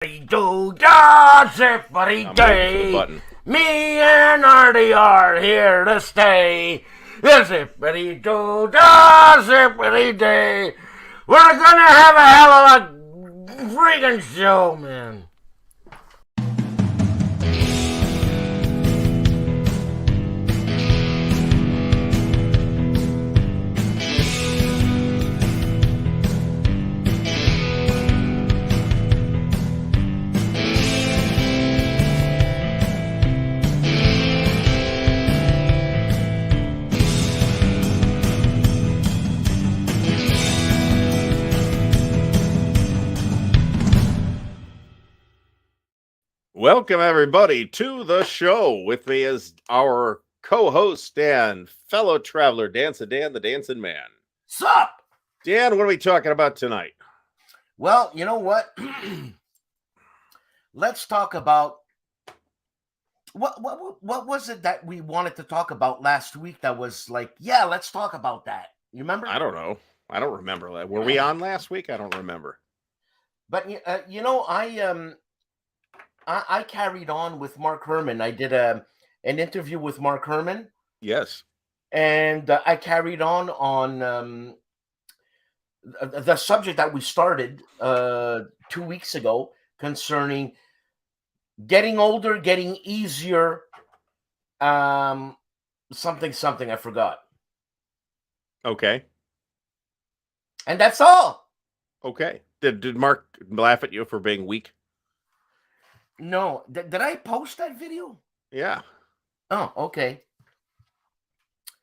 Do da zippity day. Me and Artie are here to stay. The zippity do da zippity day. We're gonna have a hell of a freaking show, man. Welcome, everybody, to the show. With me is our co-host and fellow traveler, Dan the Dancing Man. Sup? Dan, what are we talking about tonight? Well, you know what? Let's talk about what was it that we wanted to talk about last week that was like, yeah, let's talk about that. You remember? I don't know. I don't remember that. Were we on last week? I don't remember. But you know, I carried on with Mark Herman. I did an interview with Mark Herman. Yes. And I carried on the subject that we started 2 weeks ago concerning getting older, getting easier, something, I forgot. Okay. And that's all. Okay. Did Mark laugh at you for being weak? No. Did I post that video? Yeah. Oh, okay.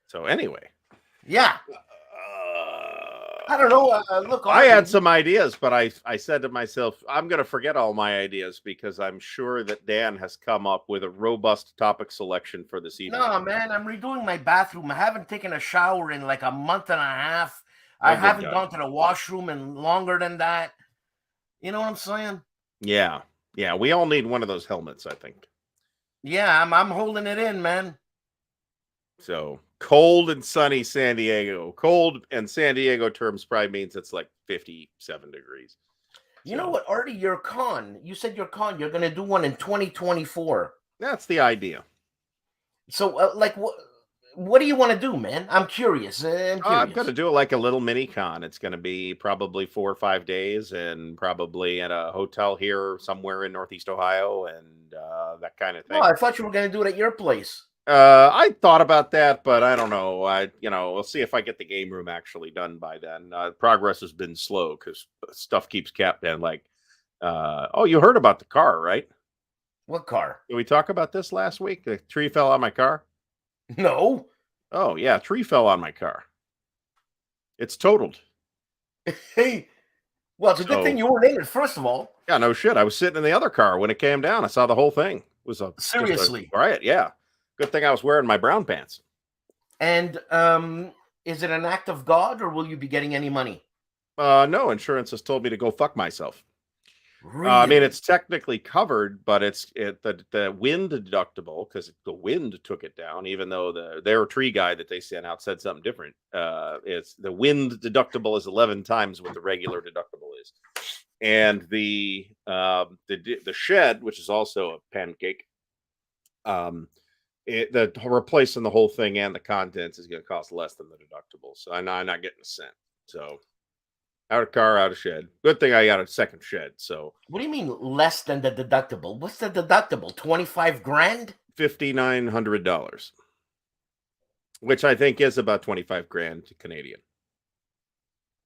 So anyway. Yeah. I don't know. Look, I had some ideas, but I said to myself, I'm going to forget all my ideas because I'm sure that Dan has come up with a robust topic selection for this evening. No, man, I'm redoing my bathroom. I haven't taken a shower in like a month and a half. I haven't gone to the washroom in longer than that. You know what I'm saying? Yeah. Yeah, we all need one of those helmets, I think. Yeah, I'm holding it in, man. So, cold and sunny San Diego. Cold and San Diego terms probably means it's like 57 degrees. You know what, Artie, you said you're going to do one in 2024. That's the idea. So, like, what do you want to do, man? I'm curious. I'm going to do it like a little mini-con. It's going to be probably 4 or 5 days and probably at a hotel here somewhere in Northeast Ohio and that kind of thing. Oh, I thought you were going to do it at your place. I thought about that, but I don't know. We'll see if I get the game room actually done by then. Progress has been slow because stuff keeps capped in. Like, oh, you heard about the car, right? What car? Did we talk about this last week? The tree fell on my car? No. Oh, yeah, tree fell on my car. It's totaled. Hey, well, it's a good thing you weren't in it, first of all. Yeah, no shit. I was sitting in the other car when it came down. I saw the whole thing. It was seriously riot. Yeah. Good thing I was wearing my brown pants. And is it an act of God or will you be getting any money? No, insurance has told me to go fuck myself. Really? I mean, it's technically covered, but the wind deductible, because the wind took it down, even though their tree guy that they sent out said something different. It's the wind deductible is 11 times what the regular deductible is. And the shed, which is also a pancake, replacing the whole thing and the contents is going to cost less than the deductible. So I'm not getting a cent. So out of car, out of shed. Good thing I got a second shed. So what do you mean less than the deductible? What's the deductible? 25 grand? $5,900, which I think is about 25 grand Canadian.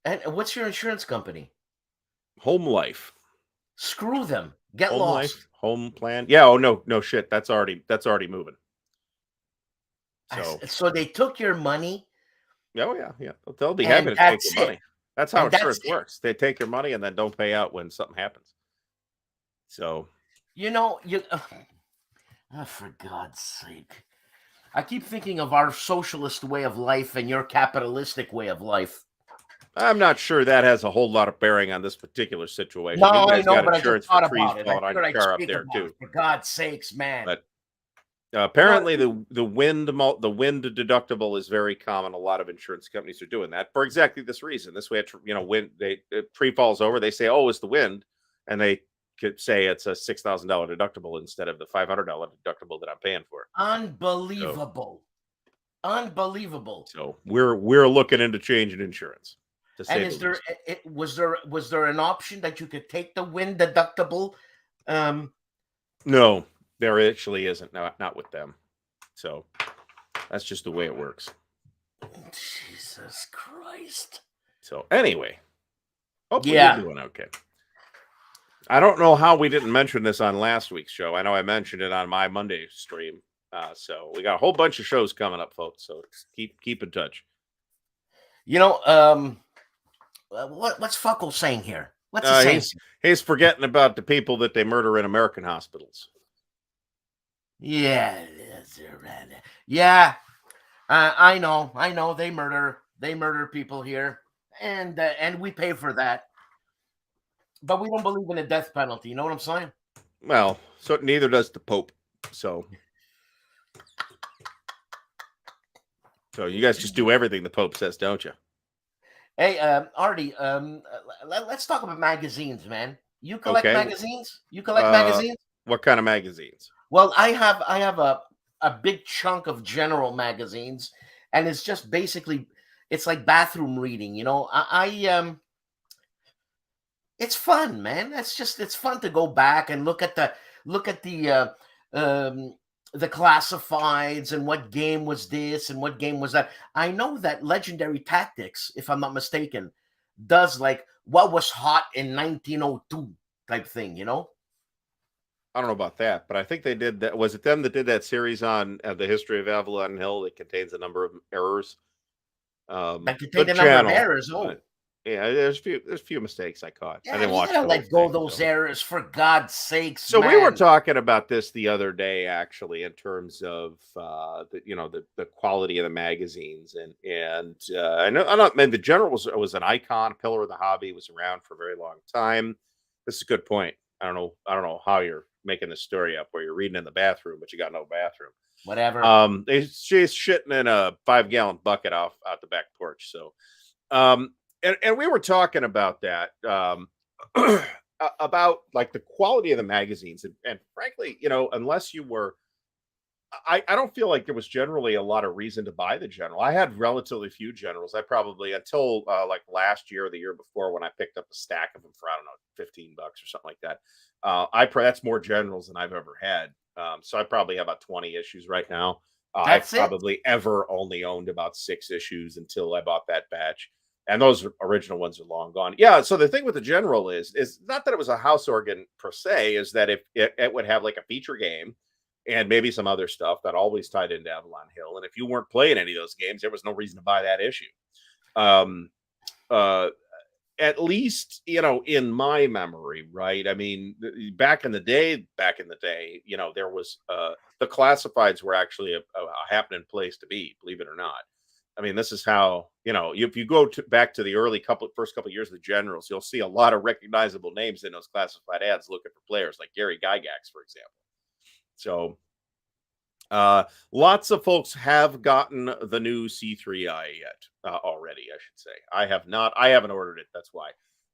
And what's your insurance company? Home Life. Screw them. Get Home lost. Life, Home Plan. Yeah. Oh no shit. That's already moving. So they took your money. Oh yeah. They'll be happy to take your money. That's how insurance works. They take your money and then don't pay out when something happens. So, for God's sake, I keep thinking of our socialist way of life and your capitalistic way of life. I'm not sure that has a whole lot of bearing on this particular situation. No, I know, but I just thought trees about it. falling on your car up there too. For God's sakes, man. But apparently, the wind deductible is very common. A lot of insurance companies are doing that for exactly this reason. This way, wind. Tree falls over. They say, "Oh, it's the wind," and they could say it's a $6,000 deductible instead of the $500 deductible that I'm paying for. Unbelievable. Unbelievable. So we're looking into changing insurance. And is there was there an option that you could take the wind deductible? No, there actually isn't. Not with them. So that's just the way it works. Jesus Christ. So anyway, hopefully you're doing okay. I don't know how we didn't mention this on last week's show. I know I mentioned it on my Monday stream. So we got a whole bunch of shows coming up, folks. So keep in touch. You know, what's Fuckle saying here? What's he saying? He's forgetting about the people that they murder in American hospitals. Yeah, yeah. I know. They murder people here, and we pay for that. But we don't believe in a death penalty. You know what I'm saying? Well, so neither does the Pope. So you guys just do everything the Pope says, don't you? Hey, Artie, let's talk about magazines, man. You collect magazines? You collect magazines? What kind of magazines? Well, I have a big chunk of general magazines, and it's just basically it's like bathroom reading, you know. It's fun, man. It's fun to go back and look at the classifieds and what game was this and what game was that. I know that Legendary Tactics, if I'm not mistaken, does like what was hot in 1902 type thing, you know? I don't know about that, but I think they did that. Was it them that did that series on the history of Avalon Hill that contains a number of errors? That contains a number of errors. Oh, yeah, there's a few mistakes I caught. Yeah, I didn't watch. Let go those errors, for God's sakes. So man. We were talking about this the other day, actually, in terms of the quality of the magazines, and I mean, the General was an icon, a pillar of the hobby, was around for a very long time. This is a good point. I don't know how you're making this story up where you're reading in the bathroom, but you got no bathroom. Whatever. She's shitting in a 5-gallon bucket out the back porch. So, and we were talking about that, about like the quality of the magazines, and frankly, you know, unless you were, I don't feel like there was generally a lot of reason to buy the General. I had relatively few Generals. I probably until like last year or the year before when I picked up a stack of them for I don't know $15 or something like that. That's more Generals than I've ever had. So I probably have about 20 issues right now. I've probably ever only owned about 6 issues until I bought that batch. And those original ones are long gone. Yeah. So the thing with the General is not that it was a house organ per se, is that if it would have like a feature game and maybe some other stuff that always tied into Avalon Hill. And if you weren't playing any of those games, there was no reason to buy that issue. At least, you know, in my memory, right? I mean, back in the day, you know, there was the classifieds were actually a happening place to be, believe it or not. I mean, this is how, you know, if you go back to the first couple of years of the Generals, you'll see a lot of recognizable names in those classified ads looking for players like Gary Gygax, for example. So lots of folks have gotten the new C3i yet already, I should say. I have not. I haven't ordered it. That's why.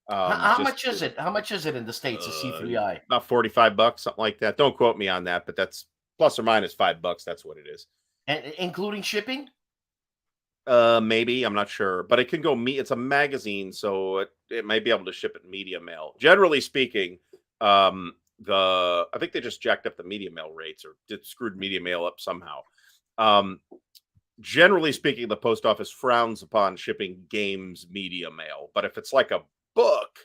How much is it? How much is it in the States, a C3i? About $45, something like that. Don't quote me on that, but that's plus or minus $5. That's what it is. And including shipping? Maybe, I'm not sure, but it can go it's a magazine, so it may be able to ship it media mail. Generally speaking, I think they just jacked up the media mail rates or screwed media mail up somehow. Generally speaking, the post office frowns upon shipping games media mail, but if it's like a book,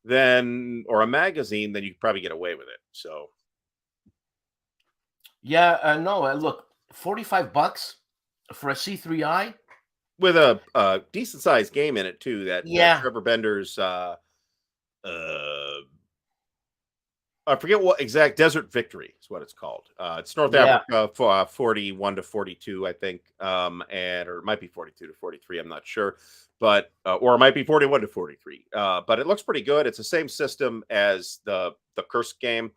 then or a magazine, then you could probably get away with it. So, yeah, no, look, $45 for a C3i. With a decent sized game in it too. That Trevor Bender's I forget what exact Desert Victory is what it's called. It's North Africa 41 to 42, I think, or it might be 42 to 43. I'm not sure, but or it might be 41 to 43. But it looks pretty good. It's the same system as the Kursk game,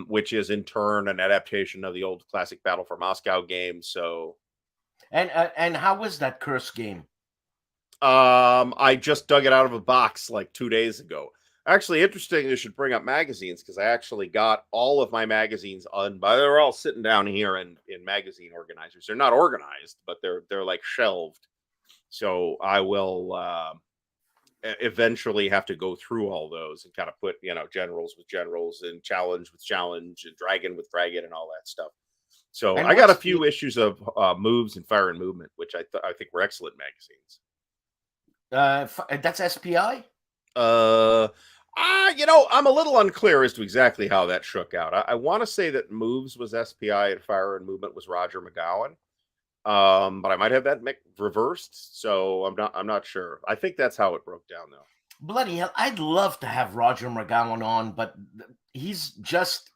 which is in turn an adaptation of the old classic Battle for Moscow game. So. And how was that Kursk game? I just dug it out of a box like 2 days ago. Actually, interesting. You should bring up magazines because I actually got all of my magazines on. But they're all sitting down here in magazine organizers. They're not organized, but they're like shelved. So I will eventually have to go through all those and kind of put generals with generals and challenge with challenge and dragon with dragon and all that stuff. So And I got a what's few issues of Moves and Fire and Movement, which I think were excellent magazines. That's SPI? I'm a little unclear as to exactly how that shook out. I want to say that Moves was SPI and Fire and Movement was Roger McGowan. But I might have that reversed, so I'm not sure. I think that's how it broke down, though. Bloody hell, I'd love to have Roger McGowan on, but he's just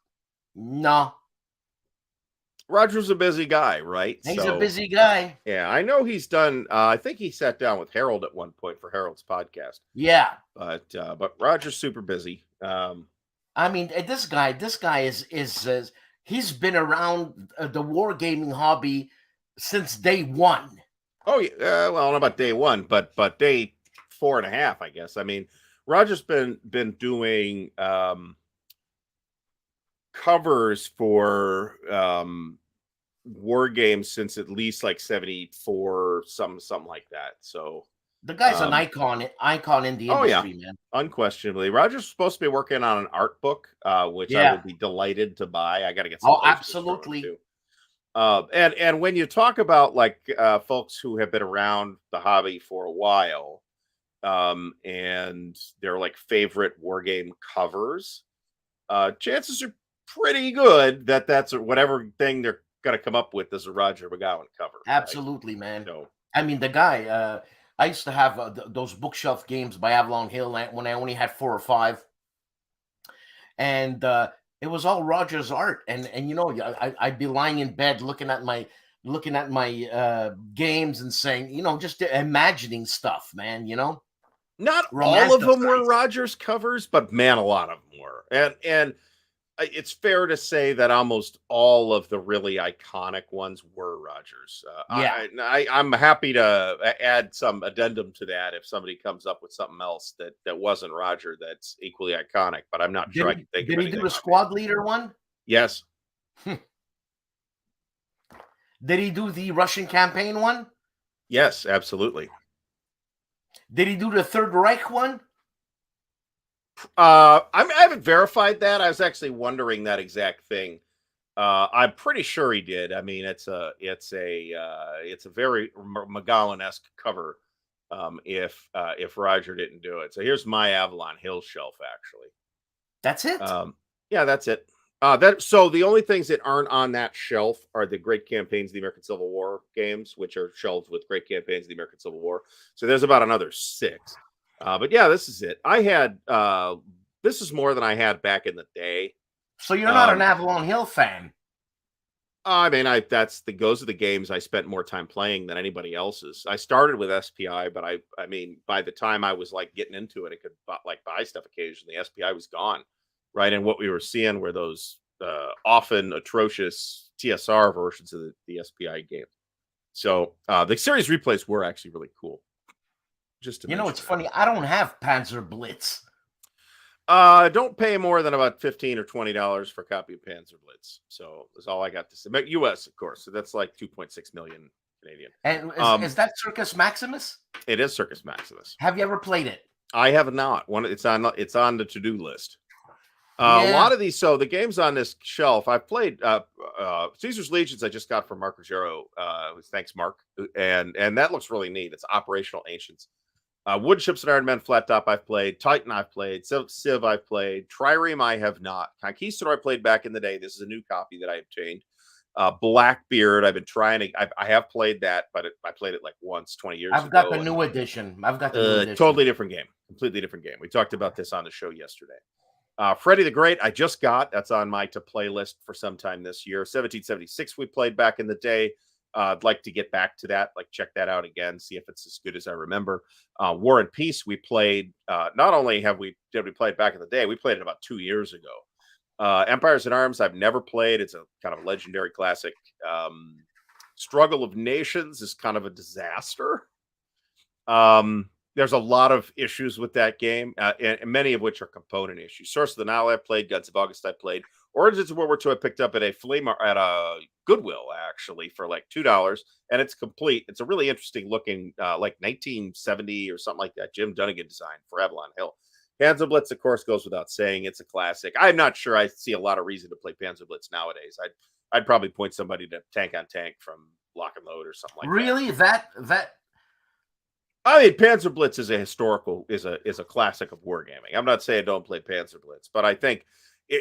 no. Roger's a busy guy, right? He's a busy guy. Yeah, I know he's done. I think he sat down with Harold at one point for Harold's podcast. Yeah, but Roger's super busy. I mean, this guy is he's been around the wargaming hobby since day one. Oh yeah, well, I don't know about day one, but day 4.5, I guess. I mean, Roger's been doing covers for war games since at least like 74, something like that. So the guy's an icon in the industry, man. Unquestionably. Roger's supposed to be working on an art book, which I would be delighted to buy. I got to get some. Oh, absolutely. And when you talk about like folks who have been around the hobby for a while, and they're like favorite war game covers, chances are pretty good that that's whatever thing they're going to come up with is a Roger McGowan cover. Absolutely, right? man. So, I mean, the guy, I used to have those bookshelf games by Avalon Hill when I only had 4 or 5. And it was all Roger's art. And I'd be lying in bed looking at my games and saying, just imagining stuff, man, Not all of them were Roger's covers, but man, a lot of them were. And it's fair to say that almost all of the really iconic ones were Roger's. I'm happy to add some addendum to that if somebody comes up with something else that wasn't Roger that's equally iconic, but I'm not sure I can think of anything. Did he do the squad leader one? Yes. Did he do the Russian campaign one? Yes, absolutely. Did he do the Third Reich one? I haven't verified that. I was actually wondering that exact thing. I'm pretty sure he did. I mean, it's a very McGowan-esque cover. If Roger didn't do it, so here's my Avalon Hill shelf. Actually, that's it. Yeah, that's it. So the only things that aren't on that shelf are the Great Campaigns of the American Civil War games, which are shelved with Great Campaigns of the American Civil War. So there's about another 6. But yeah, this is it. I had this is more than I had back in the day. So you're not an Avalon Hill fan? I mean, those are the games I spent more time playing than anybody else's. I started with SPI, but I mean, by the time I was like getting into it, I could buy stuff occasionally. SPI was gone, right? And what we were seeing were those often atrocious TSR versions of the SPI game. So the series replays were actually really cool. Just to it's funny. I don't have Panzer Blitz. Don't pay more than about $15 or $20 for a copy of Panzer Blitz. So that's all I got to say. But US, of course. So that's like 2.6 million Canadian. And is that Circus Maximus? It is Circus Maximus. Have you ever played it? I have not. It's on the to-do list. A lot of these. So the games on this shelf, I've played Caesar's Legions. I just got from Mark Ruggiero. Thanks, Mark. And that looks really neat. It's Operational Ancients. Wood Ships and Iron Men Flat Top I've played. Titan I've played. Civ I've played. Trireme I have not. Conquistador I played back in the day. This is a new copy that I obtained. Blackbeard I've been trying to. I have played that, but I played it like once 20 years ago. I've got the new edition. Totally different game. Completely different game. We talked about this on the show yesterday. Freddy the Great I just got. That's on my to play list for some time this year. 1776 we played back in the day. I'd like to get back to that, check that out again, see if it's as good as I remember. War and Peace we played. Not only did we play it back in the day, we played it about 2 years ago. Empires in Arms I've never played. It's a kind of a legendary classic. Struggle of Nations is kind of a disaster. there's a lot of issues with that game, and many of which are component issues. Source of the Nile I played, Guns of August I played, Origins of World War II I picked up at a at a Goodwill actually for like $2, and it's complete. It's a really interesting looking, like 1970 or something like that, Jim Dunnigan design for Avalon Hill. Panzer Blitz, of course, goes without saying. It's a classic. I'm not sure I see a lot of reason to play Panzer Blitz nowadays. I'd probably point somebody to Tank on Tank from Lock and Load or something like that. Really? That I mean, Panzer Blitz is a historical, is a classic of wargaming. I'm not saying don't play Panzer Blitz, but I think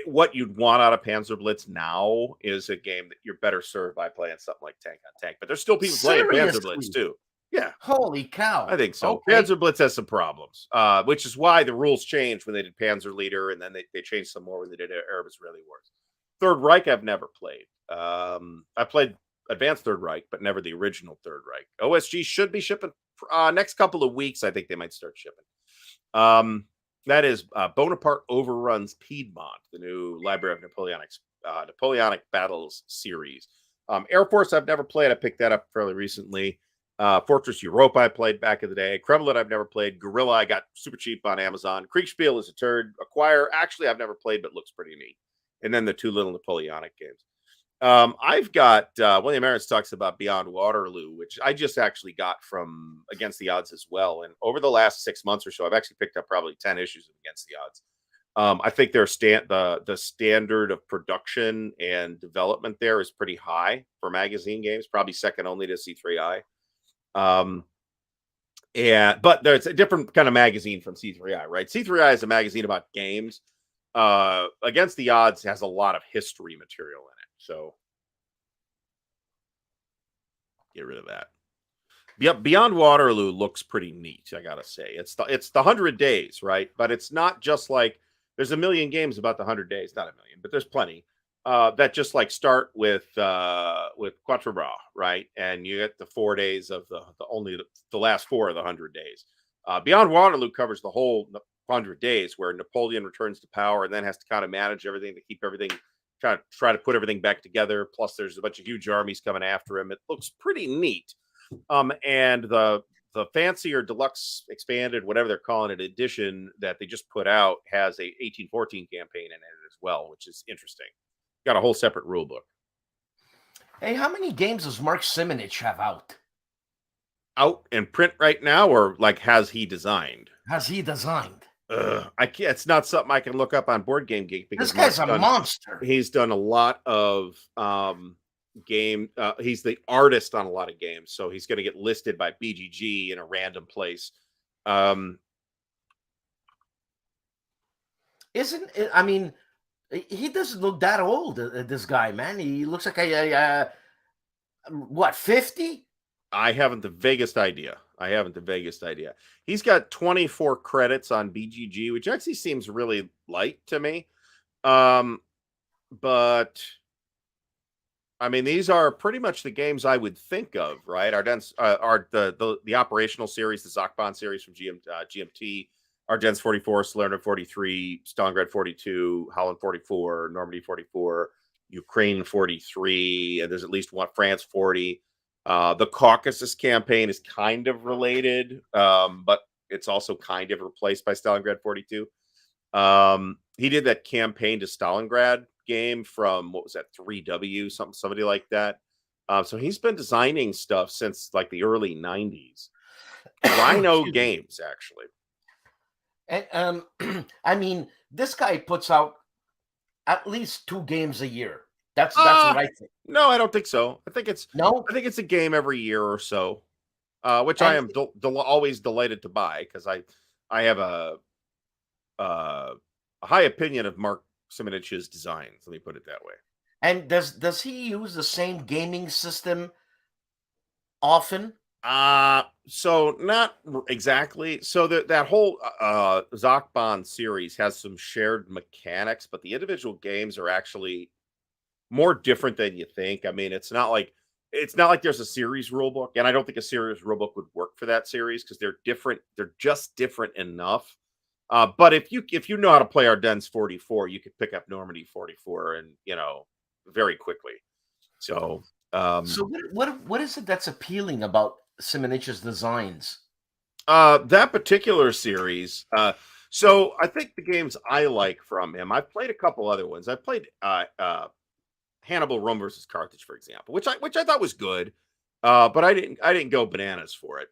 what you'd want out of Panzer Blitz now is a game that you're better served by playing something like Tank on Tank. But there's still people playing Panzer Blitz too. Yeah. Holy cow. I think so. Okay. Panzer Blitz has some problems, which is why the rules changed when they did Panzer Leader, and then they changed some more when they did Arab-Israeli Wars. Third Reich I've never played. I played Advanced Third Reich, but never the original Third Reich. OSG should be shipping next couple of weeks. I think they might start shipping. That is Bonaparte Overruns Piedmont, the new Library of Napoleonic Battles series. Air Force I've never played. I picked that up fairly recently. Fortress Europa I played back in the day. Kremlin I've never played. Guerrilla I got super cheap on Amazon. Kriegspiel is a turd. Acquire actually I've never played, but looks pretty neat. And then the two little Napoleonic games. I've got William Aarons talks about Beyond Waterloo, which I just actually got from Against the Odds as well. And over the last 6 months or so, I've actually picked up probably 10 issues of Against the Odds. I think their the standard of production and development there is pretty high for magazine games, probably second only to C3I. But there's a different kind of magazine from C3I, right? C3I is a magazine about games. Against the Odds has a lot of history material in it. So get rid of that. Beyond Waterloo looks pretty neat, I gotta say. It's the 100 days, right? But it's not just like there's a million games about the 100 days, not a million, but there's plenty that just like start with Quatre Bras, right? And you get the 4 days of the last 4 of the 100 days. Beyond Waterloo covers the whole 100 days, where Napoleon returns to power and then has to kind of manage everything to keep everything, try to put everything back together. Plus, there's a bunch of huge armies coming after him. It looks pretty neat. And the fancier deluxe expanded, whatever they're calling it, edition that they just put out has a 1814 campaign in it as well, which is interesting. Got a whole separate rule book. Hey, how many games does Mark Simonich have out? Out in print right now, or like has he designed? Has he designed? I can't. It's not something I can look up on Board Game Geek because this guy's a monster. He's done a lot of game. He's the artist on a lot of games, so he's going to get listed by BGG in a random place. Isn't it? I mean, he doesn't look that old. This guy, man, he looks like what, 50? I haven't the vaguest idea. He's got 24 credits on BGG, which actually seems really light to me. But I mean, these are pretty much the games I would think of, right? The operational series, the ZOC Bonds series from GMT, Ardennes 44, Salerno 43, Stalingrad 42, Holland 44, Normandy 44, Ukraine 43, and there's at least one, France 40. The Caucasus campaign is kind of related, but it's also kind of replaced by Stalingrad 42. He did that campaign to Stalingrad game from, what was that, 3W, somebody like that. So he's been designing stuff since like the early 90s. Rhino Games, actually. And I mean, this guy puts out at least 2 games a year. That's what I think. No, I don't think so. I think it's a game every year or so, which I am always delighted to buy because I have a high opinion of Mark Simonich's designs. Let me put it that way. And does he use the same gaming system often? So not exactly. So that whole ZOC Bonds series has some shared mechanics, but the individual games are actually more different than you think. I mean, it's not like there's a series rule book, and I don't think a series rule book would work for that series because they're different. They're just different enough. But if you know how to play Ardennes 44, you could pick up Normandy 44, and very quickly. So, so what is it that's appealing about Simonich's designs? That particular series. So I think the games I like from him, I've played a couple other ones. I played Hannibal Rome versus Carthage, for example, which I thought was good, but I didn't go bananas for it.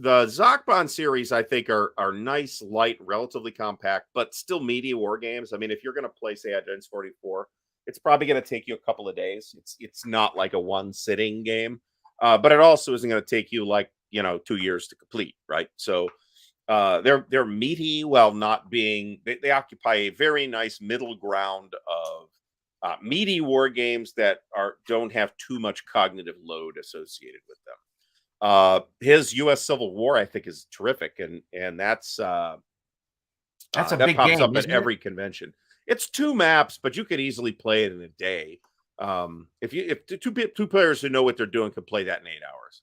The ZOC Bonds series, I think, are nice, light, relatively compact, but still meaty war games. I mean, if you're going to play, say, Agents 44, it's probably going to take you a couple of days. It's not like a one sitting game, but it also isn't going to take you like 2 years to complete, right? So they're meaty while not being. They occupy a very nice middle ground of meaty war games that don't have too much cognitive load associated with them. His U.S. Civil War, I think, is terrific, and that's a big pops game, up at every convention. It's 2 maps, but you could easily play it in a day. If two players who know what they're doing can play that in 8 hours.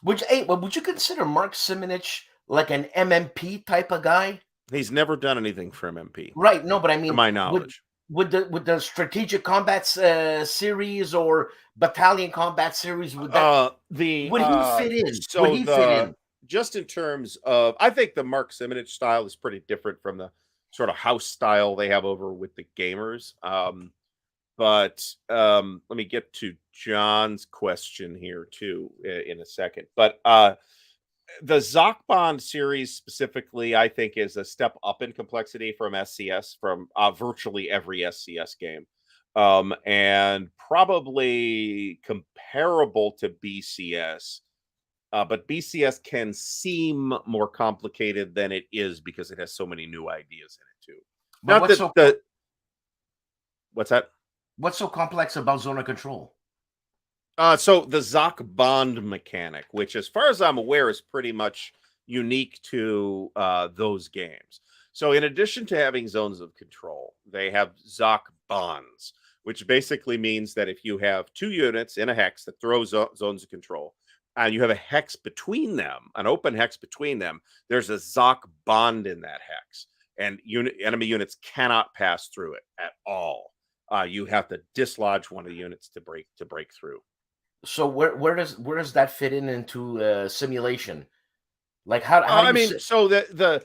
Would you consider Mark Simonich like an MMP type of guy? He's never done anything for MMP, right? No, but I mean, to my knowledge. Would the strategic combat series or battalion combat series would he fit in? So would he fit in? Just in terms of, I think the Mark Simonich style is pretty different from the sort of house style they have over with the gamers. But let me get to John's question here too in a second. But the ZOC Bonds series specifically, I think, is a step up in complexity from SCS, from virtually every SCS game, and probably comparable to BCS. But BCS can seem more complicated than it is because it has so many new ideas in it too. But what's that? What's so complex about zone of control? So the ZOC bond mechanic, which as far as I'm aware is pretty much unique to those games. So in addition to having zones of control, they have ZOC bonds, which basically means that if you have 2 units in a hex that throw zones of control, and you have a hex between them, an open hex between them, there's a ZOC bond in that hex, and enemy units cannot pass through it at all. You have to dislodge one of the units to break through. So where does that fit into simulation? Like how I mean, so the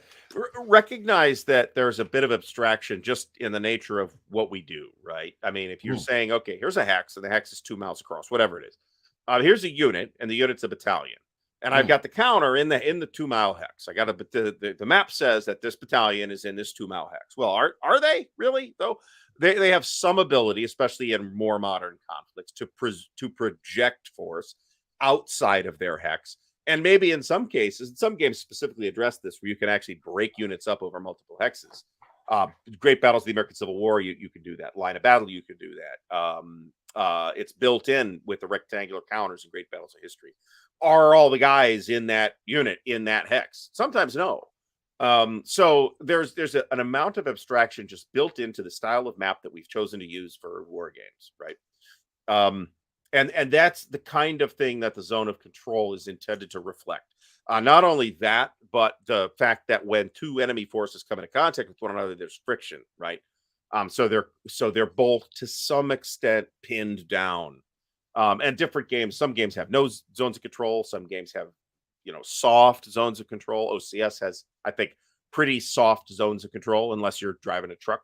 recognize that there's a bit of abstraction just in the nature of what we do, right? I mean, if you're saying, okay, here's a hex, and the hex is 2 miles across, whatever it is. Here's a unit, and the unit's a battalion, and I've got the counter in the 2 mile hex. I got the map says that this battalion is in this 2 mile hex. Well, are they really though? They have some ability, especially in more modern conflicts, to project force outside of their hex. And maybe in some cases, some games specifically address this, where you can actually break units up over multiple hexes. Great Battles of the American Civil War, you can do that. Line of Battle, you can do that. It's built in with the rectangular counters in Great Battles of History. Are all the guys in that unit in that hex? Sometimes no. So there's an amount of abstraction just built into the style of map that we've chosen to use for war games, right? And that's the kind of thing that the zone of control is intended to reflect. Not only that, but the fact that when 2 enemy forces come into contact with one another, there's friction, right? So they're both to some extent pinned down. And different games, some games have no zones of control, some games have soft zones of control. OCS has, I think, pretty soft zones of control, unless you're driving a truck.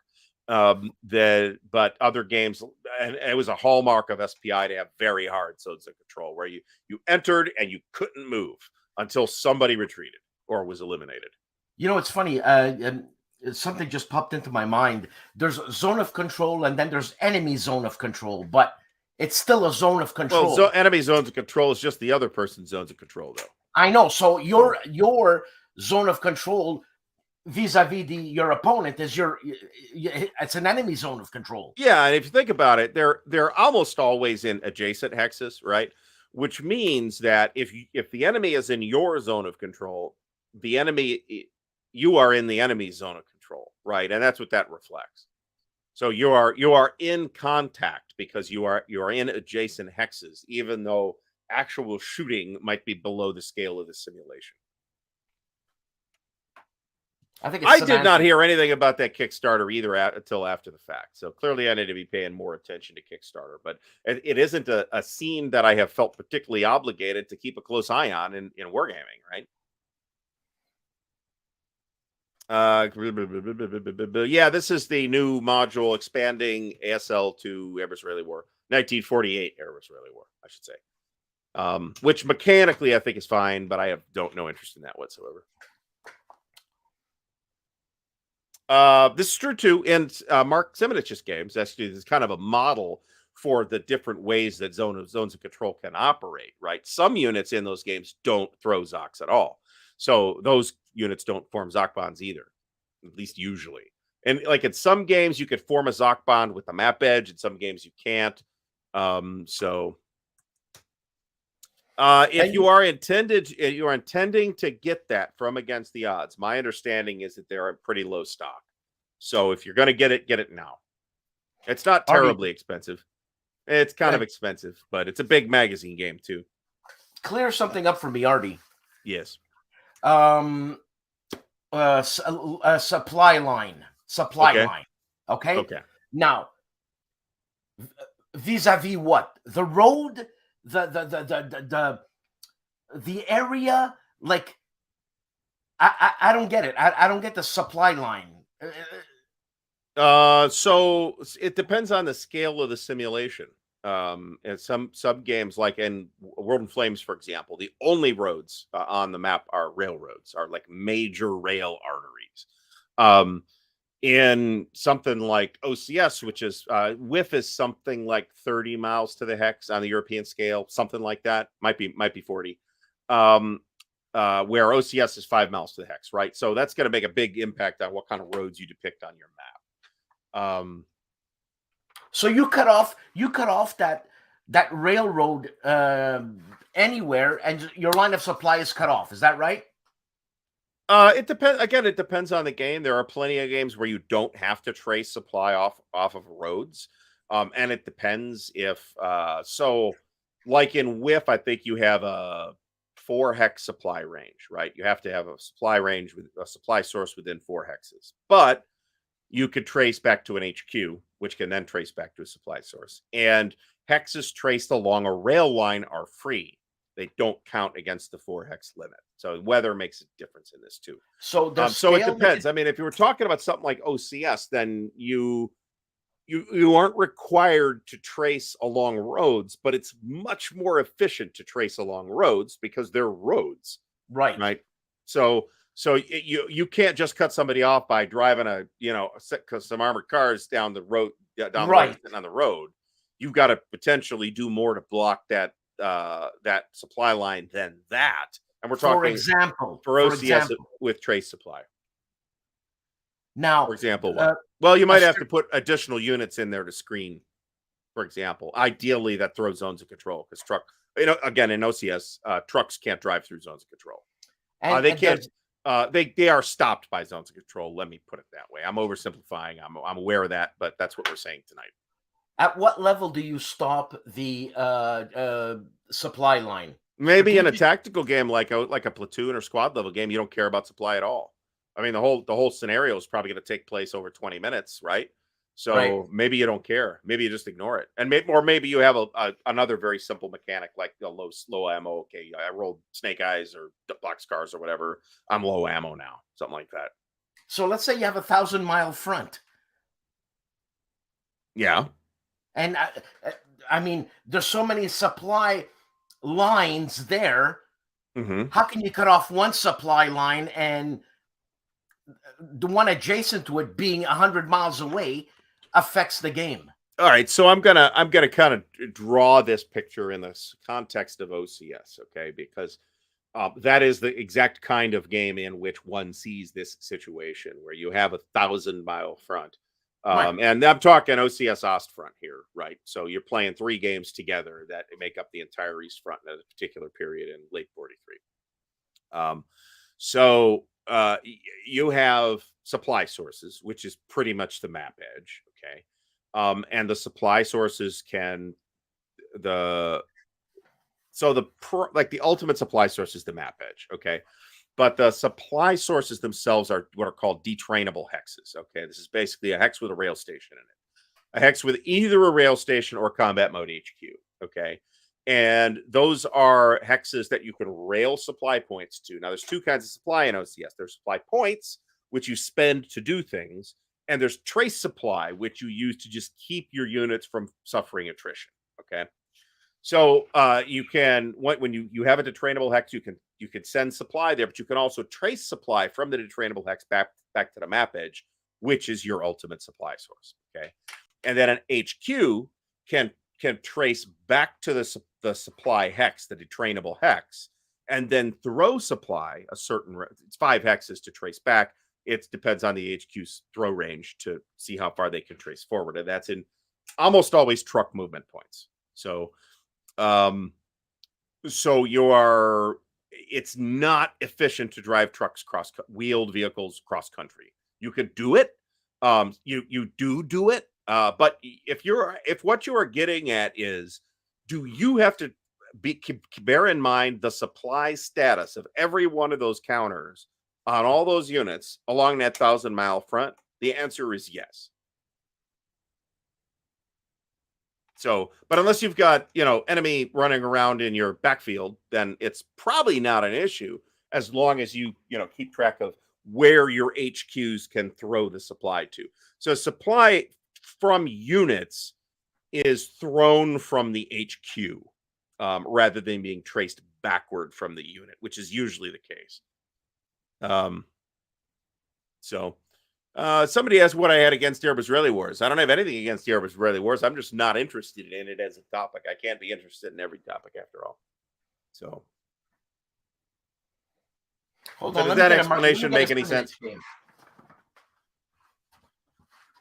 But other games, and it was a hallmark of SPI to have very hard zones of control, where you entered and you couldn't move until somebody retreated or was eliminated. It's funny. Something just popped into my mind. There's zone of control, and then there's enemy zone of control, but it's still a zone of control. Well, enemy zones of control is just the other person's zones of control, though. I know. So your zone of control vis-a-vis your opponent is it's an enemy zone of control. Yeah, and if you think about it, they're almost always in adjacent hexes, right? Which means that if the enemy is in your zone of control, you are in the enemy zone of control, right? And that's what that reflects. So you are in contact because you are in adjacent hexes, even though actual shooting might be below the scale of the simulation. I think it's I did not semantic. hear anything about that Kickstarter either until after the fact. So clearly, I need to be paying more attention to Kickstarter. But it isn't a scene that I have felt particularly obligated to keep a close eye on in Wargaming, right? Yeah, this is the new module expanding ASL to Arab-Israeli War, 1948 Arab-Israeli War, I should say. Which mechanically I think is fine, but I have no interest in that whatsoever. This is true too, and Mark Simonich's games actually is kind of a model for the different ways that zones of control can operate. Right, some units in those games don't throw ZOCs at all, so those units don't form ZOC bonds either, at least usually. And like in some games, you could form a ZOC bond with the map edge. In some games, you can't. If you are intending to get that from Against the Odds, my understanding is that they're pretty low stock. So if you're going to get it now. It's not terribly expensive. It's kind of expensive, but it's a big magazine game too. Clear something up for me, Artie. Yes. Supply line. Line. Okay. Okay. Now, vis-a-vis what? The road, the area, like I don't get it. I don't get the supply line. So it depends on the scale of the simulation. And some games, like in World in Flames, for example, the only roads on the map are railroads, are like major rail arteries. In something like OCS, which is WIF is something like 30 miles to the hex on the European scale, something like that. Might be 40. Where OCS is 5 miles to the hex, right? So that's going to make a big impact on what kind of roads you depict on your map. So you cut off that railroad anywhere, and your line of supply is cut off. Is that right? It depends. Again, it depends on the game. There are plenty of games where you don't have to trace supply off of roads, and it depends if so. Like in WIF, I think you have a 4 hex supply range, right? You have to have a supply range with a supply source within 4 hexes, but you could trace back to an HQ, which can then trace back to a supply source. And hexes traced along a rail line are free. They don't count against the 4 hex limit. So weather makes a difference in this too. So so it depends. I mean, if you were talking about something like OCS, then you aren't required to trace along roads, but it's much more efficient to trace along roads because they're roads. Right. So you can't just cut somebody off by driving some armored cars down the road, on the road. You've got to potentially do more to block that supply line than that. And we're talking, for OCS with trace supply. Now, for example, well, you might have to put additional units in there to screen. For example, ideally that throws zones of control, because again in OCS, trucks can't drive through zones of control. They can't. They are stopped by zones of control. Let me put it that way. I'm oversimplifying. I'm aware of that, but that's what we're saying tonight. At what level do you stop the supply line? Maybe in a tactical game like a platoon or squad level game, you don't care about supply at all. I mean, the whole scenario is probably going to take place over 20 minutes, right? So maybe you don't care. Maybe you just ignore it, and maybe you have another very simple mechanic like the low ammo. Okay, I rolled snake eyes or boxcars or whatever. I'm low ammo now, something like that. So let's say you have a 1,000-mile front. Yeah. And I mean, there's so many supply lines there. Mm-hmm. How can you cut off one supply line and the one adjacent to it being 100 miles away affects the game? All right, so I'm gonna kind of draw this picture in this context of OCS, okay? Because that is the exact kind of game in which one sees this situation where you have a 1,000-mile front. And I'm talking OCS Ostfront here, right? So you're playing 3 games together that make up the entire East Front at a particular period in late 43. You have supply sources, which is pretty much the map edge, okay? And the supply sources the ultimate supply source is the map edge, okay? but the supply sources themselves are what are called detrainable hexes. Okay, this is basically a hex with a rail station in it, a hex with either a rail station or combat mode HQ. Okay, and those are hexes that you can rail supply points to. Now, there's two kinds of supply in OCS. There's supply points, which you spend to do things, and there's trace supply, which you use to just keep your units from suffering attrition. Okay, so you can when you have a detrainable hex, you can send supply there, but you can also trace supply from the detrainable hex back to the map edge, which is your ultimate supply source. Okay, and then an HQ can trace back to the supply hex, the detrainable hex, and then throw supply a certain. It's 5 hexes to trace back. It depends on the HQ's throw range to see how far they can trace forward, and that's in almost always truck movement points. So, it's not efficient to drive trucks wheeled vehicles cross country. You could do it. You do it. But if what you are getting at is, do you have to bear in mind the supply status of every one of those counters on all those units along that 1,000-mile front? The answer is yes. So, but unless you've got, enemy running around in your backfield, then it's probably not an issue as long as you keep track of where your HQs can throw the supply to. So supply from units is thrown from the HQ rather than being traced backward from the unit, which is usually the case. Somebody asked what I had against Arab-Israeli wars. I don't have anything against the Arab-Israeli wars. I'm just not interested in it as a topic. I can't be interested in every topic after all. So, does that explanation make any sense?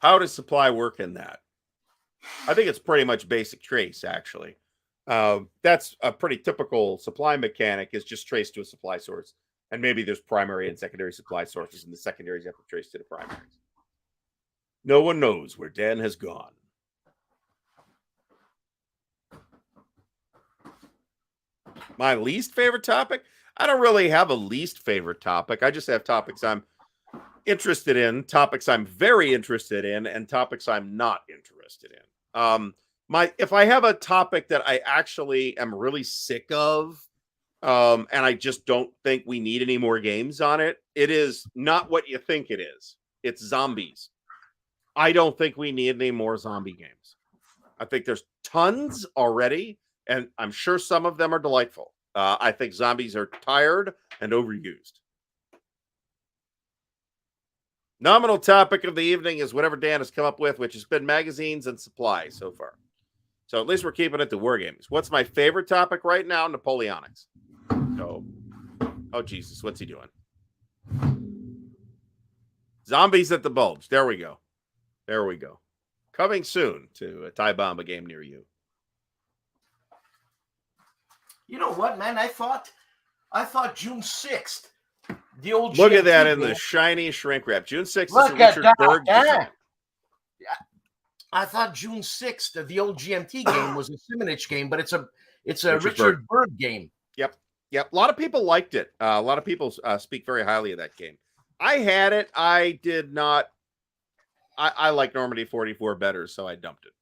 How does supply work in that? I think it's pretty much basic trace, actually. That's a pretty typical supply mechanic, is just trace to a supply source. And maybe there's primary and secondary supply sources, and the secondaries have to trace to the primaries. No one knows where Dan has gone. My least favorite topic? I don't really have a least favorite topic. I just have topics I'm interested in, topics I'm very interested in, and topics I'm not interested in. If I have a topic that I actually am really sick of, and I just don't think we need any more games on it, it is not what you think it is. It's zombies. I don't think we need any more zombie games. I think there's tons already, and I'm sure some of them are delightful. I think zombies are tired and overused. Nominal topic of the evening is whatever Dan has come up with, which has been magazines and supply so far. So at least we're keeping it to war games. What's my favorite topic right now? Napoleonics. So, oh Jesus, what's he doing? Zombies at the Bulge. There we go. There we go. Coming soon to a Tie Bomba game near you. You know what, man? I thought June 6th. The old look GMT at that in game. the shiny shrink wrap. June 6th Look is a Richard at Berg design. I thought June 6th, the old GMT game, was a Simonich game, but it's a Richard Berg game. Yep. A lot of people liked it. A lot of people speak very highly of that game. I had it. I did not. I like Normandy 44 better, so I dumped it.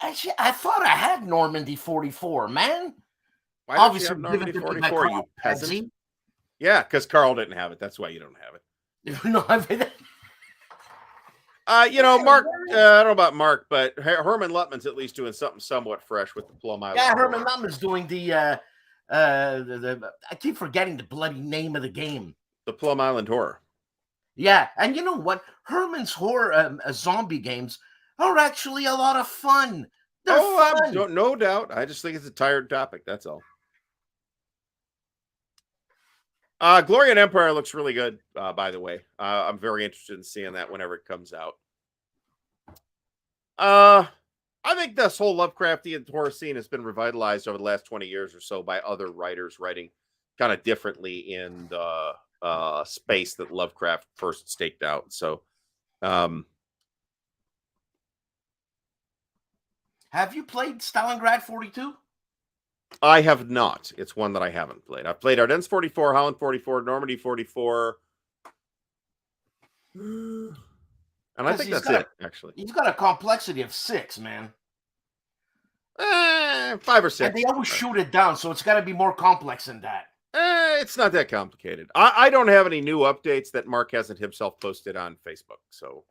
Actually, I thought I had Normandy 44, man. Why don't you have Normandy 44, you peasant? Yeah, because Carl didn't have it. That's why you don't have it. No, I mean, Mark, I don't know about Mark, but Herman Lutman's at least doing something somewhat fresh with the Plum Island. Yeah, Herman Lutman's doing the I keep forgetting the bloody name of the game. The Plum Island Horror. Yeah, and you know what? Herman's horror zombie games are actually a lot of fun. They're fun. No doubt. I just think it's a tired topic. That's all. Glory and Empire looks really good, by the way. I'm very interested in seeing that whenever it comes out. I think this whole Lovecraftian horror scene has been revitalized over the last 20 years or so by other writers writing kind of differently in the space that Lovecraft first staked out. So, have you played Stalingrad 42? I have not. It's one that I haven't played. I've played Ardennes 44, Holland 44, Normandy 44. And I think that's it, actually. He's got a complexity of 6, man. 5 or 6. And they always shoot it down, so it's got to be more complex than that. It's not that complicated. I don't have any new updates that Mark hasn't himself posted on Facebook. So,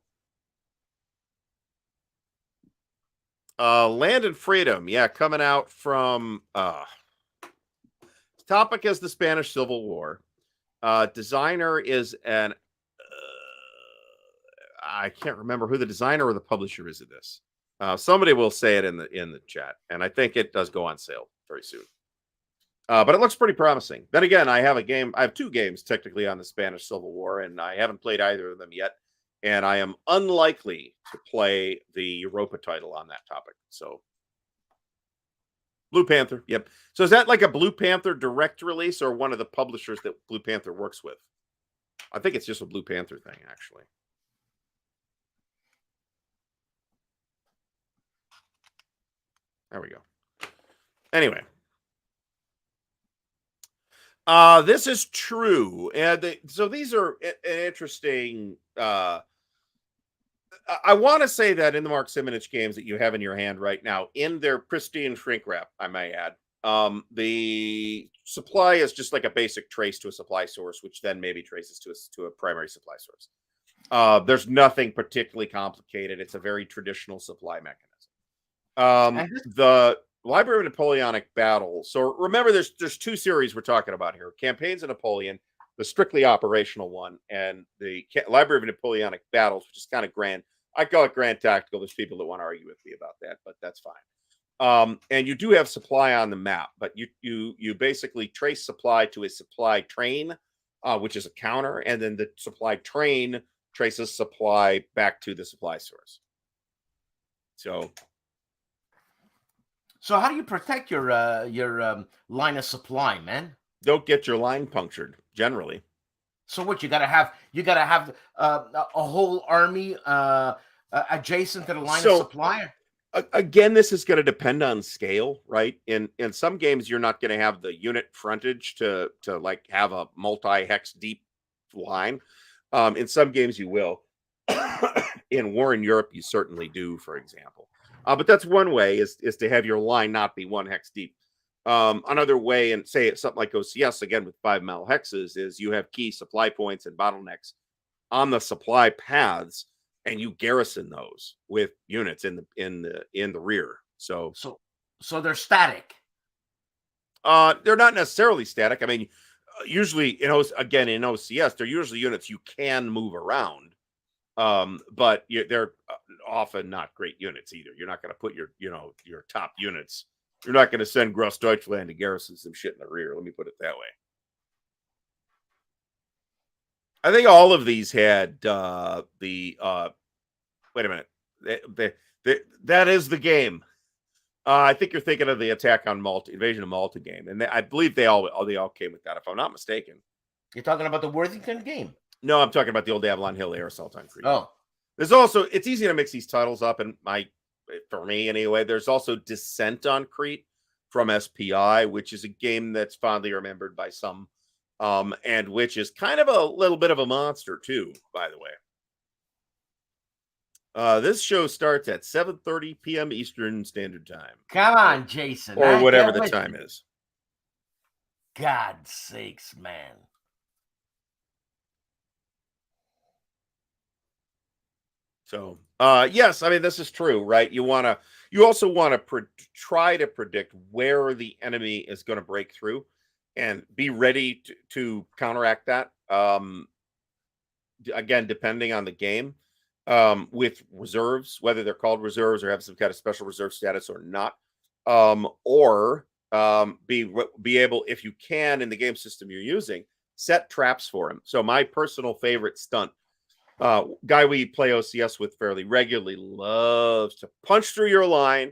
Land and Freedom, yeah, coming out from topic is the Spanish Civil War. Designer is an I can't remember who the designer or the publisher is of this. Somebody will say it in the chat, and I think it does go on sale very soon. But it looks pretty promising. Then again, I have 2 games technically on the Spanish Civil War, and I haven't played either of them yet. And I am unlikely to play the Europa title on that topic. So, Blue Panther, yep. So is that like a Blue Panther direct release or one of the publishers that Blue Panther works with? I think it's just a Blue Panther thing, actually. There we go. Anyway. This is true. And so these are an interesting... I want to say that in the Mark Simonich games that you have in your hand right now, in their pristine shrink wrap, I may add, the supply is just like a basic trace to a supply source, which then maybe traces to a primary supply source. There's nothing particularly complicated. It's a very traditional supply mechanism. The Library of Napoleonic Battles. So remember, there's 2 series we're talking about here: Campaigns of Napoleon, the strictly operational one, and the Library of Napoleonic Battles, which is kind of grand. I call it grand tactical. There's people that want to argue with me about that, but that's fine. And you do have supply on the map, but you basically trace supply to a supply train, which is a counter, and then the supply train traces supply back to the supply source. So how do you protect your line of supply, man? Don't get your line punctured, generally. So what, you gotta have a whole army adjacent to the line of supply? Again, this is going to depend on scale, right? In some games, you're not going to have the unit frontage to like have a multi-hex deep line. In some games, you will. In War in Europe, you certainly do, for example. But that's one way is to have your line not be 1 hex deep. Another way, and say it's something like OCS, again with 5-mile hexes, is you have key supply points and bottlenecks on the supply paths, and you garrison those with units in the rear. So they're static. They're not necessarily static. I mean, usually in OCS, they're usually units you can move around. But they're often not great units either. You're not going to put your top units. You're not going to send Grossdeutschland to garrison some shit in the rear. Let me put it that way. I think all of these had wait a minute. That is the game. I think you're thinking of the Attack on Malta, Invasion of Malta game, and I believe they all came with that, if I'm not mistaken. You're talking about the Worthington game? No, I'm talking about the old Avalon Hill Air Assault on Crete. Oh, there's also, it's easy to mix these titles up, and for me anyway, there's also Descent on Crete from SPI, which is a game that's fondly remembered by some, and which is kind of a little bit of a monster too, by the way. This show starts at 7:30 p.m. Eastern Standard Time. Come on, Jason. Or whatever the time is. God's sakes, man. So, yes, I mean, this is true, right? You also want to try to predict where the enemy is going to break through and be ready to counteract that. Again, depending on the game, with reserves, whether they're called reserves or have some kind of special reserve status or not, or be able, if you can, in the game system you're using, set traps for him. So my personal favorite stunt, guy we play OCS with fairly regularly, loves to punch through your line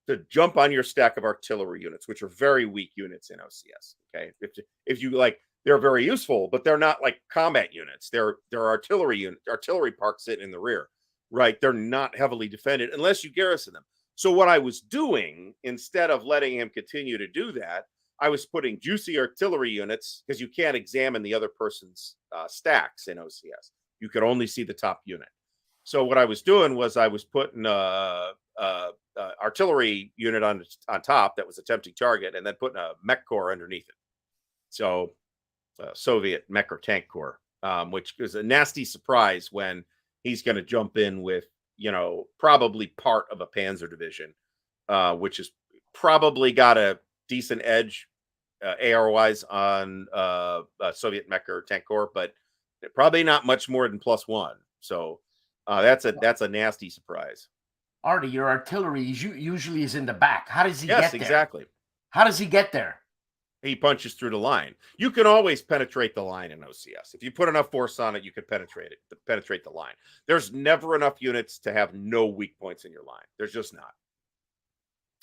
to jump on your stack of artillery units, which are very weak units in OCS. Okay, if you like, they're very useful, but they're not like combat units. They're artillery parks sitting in the rear, right? They're not heavily defended unless you garrison them. So what I was doing, instead of letting him continue to do that, I was putting juicy artillery units, because you can't examine the other person's stacks in OCS. You could only see the top unit. So what I was doing was I was putting artillery unit on top that was a tempting target, and then putting a mech core underneath it. So Soviet mech or tank core, which is a nasty surprise when he's going to jump in with, you know, probably part of a Panzer division, which is probably got a decent edge AR-wise on Soviet mech or tank core, but probably not much more than +1. So that's a nasty surprise. Artie, your artillery usually is in the back. How does he get there? Yes, exactly. How does he get there? He punches through the line. You can always penetrate the line in OCS. If you put enough force on it, you can penetrate the line. There's never enough units to have no weak points in your line. There's just not.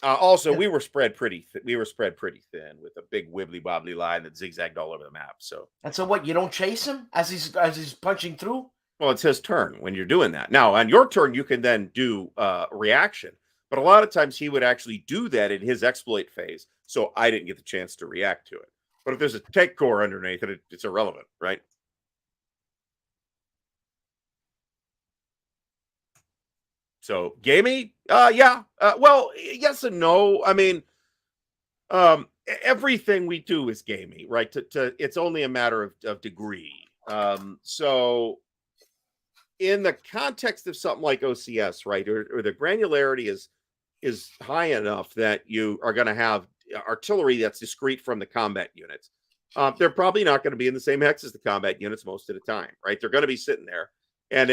Also, we were spread pretty thin with a big wibbly wobbly line that zigzagged all over the map. So, and so what? You don't chase him as he's punching through? Well, it's his turn when you're doing that. Now, on your turn, you can then do reaction. But a lot of times he would actually do that in his exploit phase, so I didn't get the chance to react to it. But if there's a tank core underneath it, it's irrelevant, right? So, gamey? Yeah. Well, yes and no. I mean, everything we do is gamey, right? It's only a matter of degree. So, in the context of something like OCS, right, or the granularity is high enough that you are going to have artillery that's discrete from the combat units. They're probably not going to be in the same hex as the combat units most of the time, right? They're going to be sitting there. And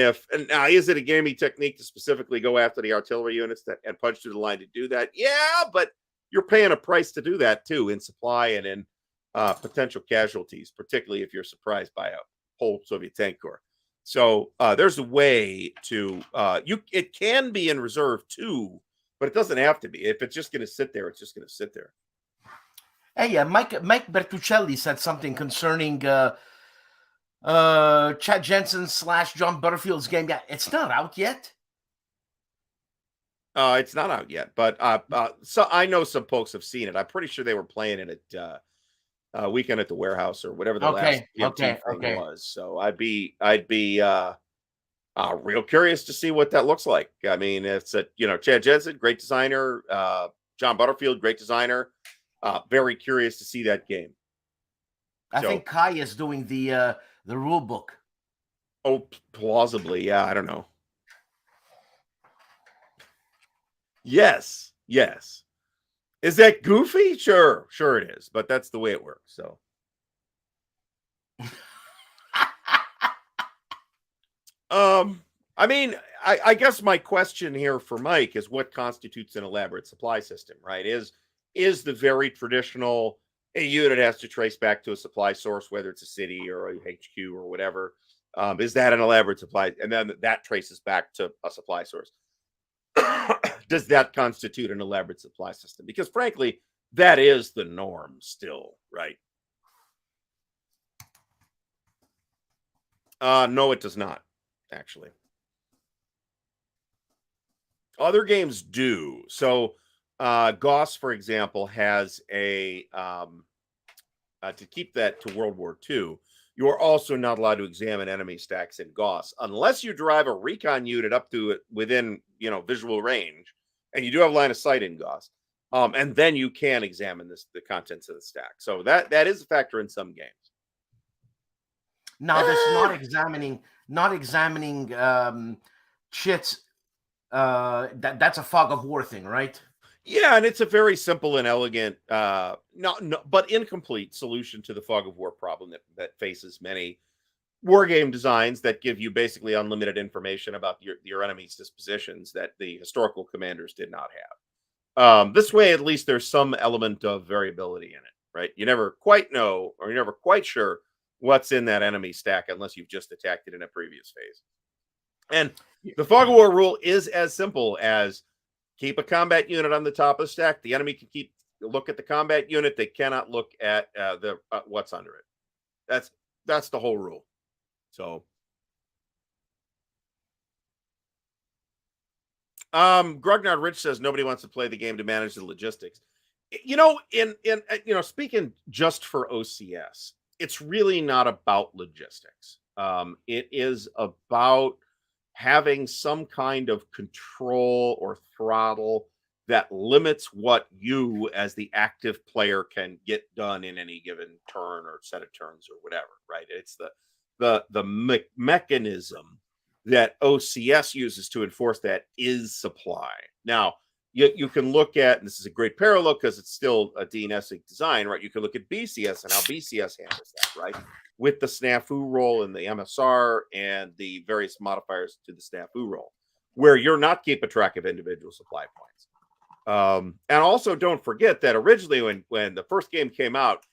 now, is it a gamey technique to specifically go after the artillery units and punch through the line to do that? Yeah, but you're paying a price to do that too, in supply and in potential casualties, particularly if you're surprised by a whole Soviet tank corps. So there's a way to it can be in reserve too, but it doesn't have to be. If it's just going to sit there, it's just going to sit there. Hey, Mike Bertuccelli said something concerning Chad Jensen / John Butterfield's game. Yeah, it's not out yet. It's not out yet, but so I know some folks have seen it. I'm pretty sure they were playing it at Weekend at the Warehouse or whatever the last thing was. So I'd be real curious to see what that looks like. I mean, it's Chad Jensen, great designer, John Butterfield, great designer. Very curious to see that game. I think Kai is doing the rule book. Oh, plausibly, yeah. I don't know. Yes. Is that goofy? Sure it is, but that's the way it works. So, I mean, I guess my question here for Mike is what constitutes an elaborate supply system, right? Is the very traditional a unit has to trace back to a supply source, whether it's a city or a HQ or whatever. Is that an elaborate supply? And then that traces back to a supply source. Does that constitute an elaborate supply system? Because frankly, that is the norm still, right? No, it does not, actually. Other games do. So Goss, for example, has a to keep that to World War II, you are also not allowed to examine enemy stacks in Goss unless you drive a recon unit up to it within visual range, and you do have line of sight in Goss. And then you can examine the contents of the stack. So that is a factor in some games. Now, this not examining chits. That's a fog of war thing, right? Yeah, and it's a very simple and elegant, but incomplete solution to the fog of war problem that faces many war game designs that give you basically unlimited information about your enemy's dispositions that the historical commanders did not have. This way, at least there's some element of variability in it, right? You never quite know, or you're never quite sure what's in that enemy stack unless you've just attacked it in a previous phase. And the fog of war rule is as simple as keep a combat unit on the top of the stack. The enemy can look at the combat unit. They cannot look at what's under it. That's the whole rule. So Grognard Rich says nobody wants to play the game to manage the logistics. You know, speaking just for OCS, it's really not about logistics. It is about having some kind of control or throttle that limits what you as the active player can get done in any given turn or set of turns or whatever, right? It's the mechanism that OCS uses to enforce that is supply. Now, you can look at, and this is a great parallel because it's still a DNSing design, right? You can look at BCS and how BCS handles that, right? With the snafu roll and the MSR and the various modifiers to the snafu roll, where you're not keeping track of individual supply points. And also don't forget that originally when the first game came out,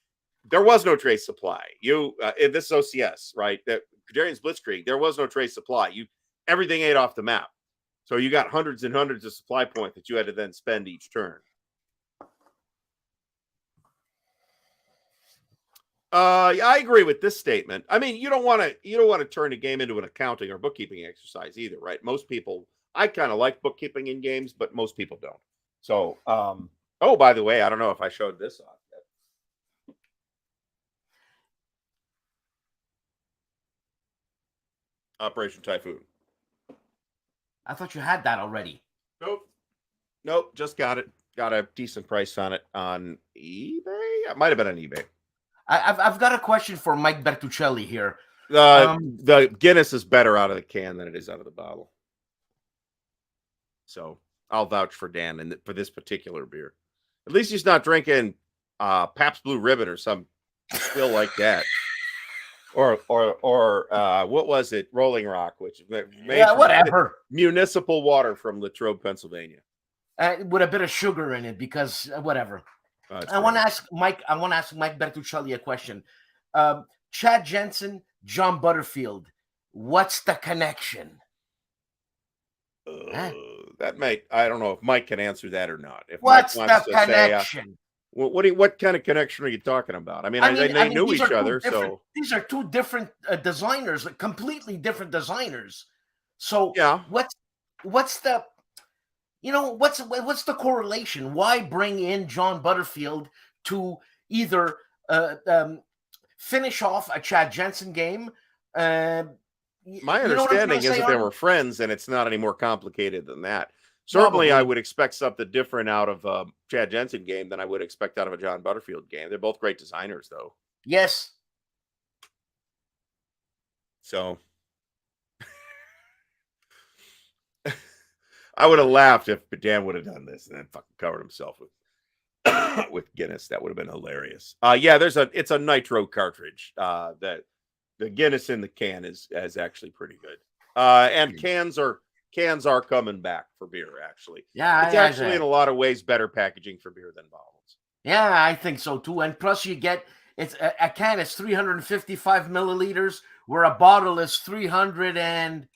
there was no trace supply. This is OCS, right? That Kajarian's Blitzkrieg, there was no trace supply. Everything ate off the map. So you got hundreds and hundreds of supply points that you had to then spend each turn. I agree with this statement. I mean, you don't want to turn a game into an accounting or bookkeeping exercise either, right? Most people, I kind of like bookkeeping in games, but most people don't. So, oh, by the way, I don't know if I showed this off yet. Operation Typhoon. I thought you had that already. Nope, just got it. Got a decent price on it on eBay. It might have been on eBay. I've got a question for Mike Bertuccelli here. The Guinness is better out of the can than it is out of the bottle. So I'll vouch for Dan and for this particular beer. At least he's not drinking Pabst Blue Ribbon or some still like that. Or what was it? Rolling Rock, which whatever. Municipal water from Latrobe, Pennsylvania, with a bit of sugar in it because whatever. I want to ask Mike Bertuccelli a question. Chad Jensen, John Butterfield, what's the connection? That might, I don't know if Mike can answer that or not. If what's Mike wants the to connection? Say, what kind of connection are you talking about? I mean, they knew each other, so these are two different designers, completely different designers. So yeah, what's the what's the correlation? Why bring in John Butterfield to either finish off a Chad Jensen game? My understanding is that they were friends, and it's not any more complicated than that. Certainly, I would expect something different out of a Chad Jensen game than I would expect out of a John Butterfield game. They're both great designers, though. Yes. So I would have laughed if Dan would have done this and then fucking covered himself with Guinness. That would have been hilarious. Yeah, it's a nitro cartridge. That the Guinness in the can is actually pretty good. And cans are coming back for beer, actually. Yeah, it's actually in a lot of ways better packaging for beer than bottles. Yeah, I think so too. And plus, you get a can is 355 milliliters, where a bottle is 300 and.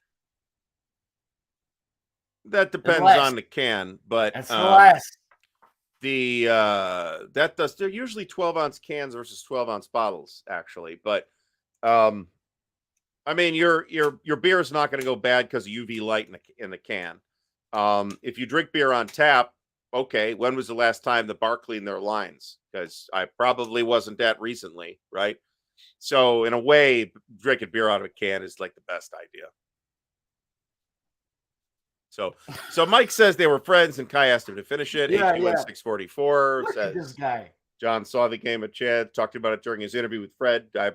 That depends on the can, but it's less. They're usually 12-ounce cans versus 12-ounce bottles, actually, but. I mean, your beer is not going to go bad because of UV light in the can. If you drink beer on tap, okay, when was the last time the bar cleaned their lines? Because I probably wasn't that recently, right? So in a way, drinking beer out of a can is like the best idea. So Mike says they were friends, and Kai asked him to finish it. Yeah, 644 Look at this guy. John saw the game at Chad, talked about it during his interview with Fred. I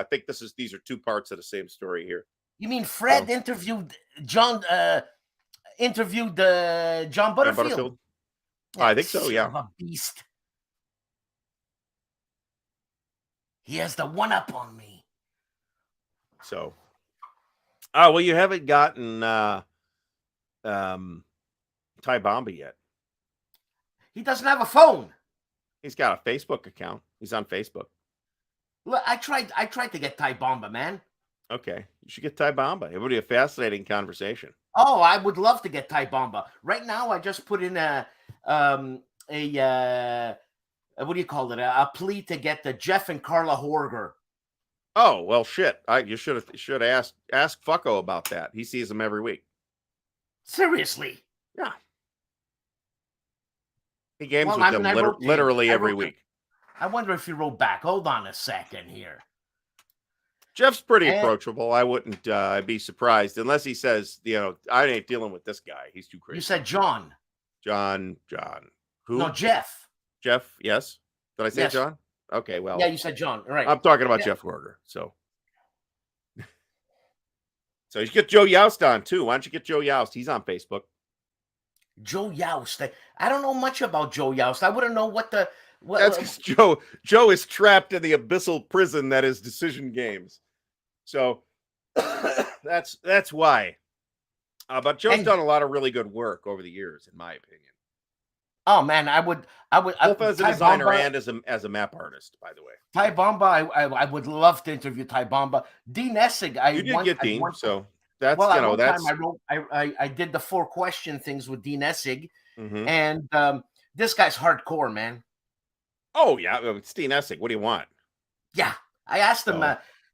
think these are two parts of the same story here. You mean Fred interviewed John Butterfield? Yeah, I think so, yeah. A beast. He has the one up on me. So, well, you haven't gotten Ty Bomba yet. He doesn't have a phone. He's got a Facebook account. He's on Facebook. Look, I tried to get Ty Bomba, man. Okay, you should get Ty Bomba. It would be a fascinating conversation. Oh, I would love to get Ty Bomba. Right now, I just put in a what do you call it? A plea to get the Jeff and Carla Horger. Oh well, shit. You should ask Fucko about that. He sees them every week. Seriously? Yeah. He games Well, with I them mean, I wrote to him. literally I every wrote to- week. I wonder if he wrote back. Hold on a second here. Jeff's pretty And- approachable. I wouldn't be surprised unless he says, you know, I ain't dealing with this guy. He's too crazy. You said John. John. Who? No, Jeff. Jeff, yes. Did I say Yes. John? Okay, well. Yeah, you said John. Right. I'm talking about Jeff Werger. So you should get Joe Youst on too. Why don't you get Joe Youst? He's on Facebook. Joe Youst. I don't know much about Joe Youst. I wouldn't know what the... That's because Joe is trapped in the abyssal prison that is Decision Games. So that's why. But Joe's done a lot of really good work over the years, in my opinion. Oh man, I would both as a designer and as a map artist, by the way. Ty Bomba, I would love to interview Ty Bomba. Dean Essig, You did get Dean, so that's well, you know that's. Time I did the 4 question things with Dean Essig, Mhm. and this guy's hardcore, man. Oh yeah, it's Dean Essig. What do you want? Yeah, I asked him,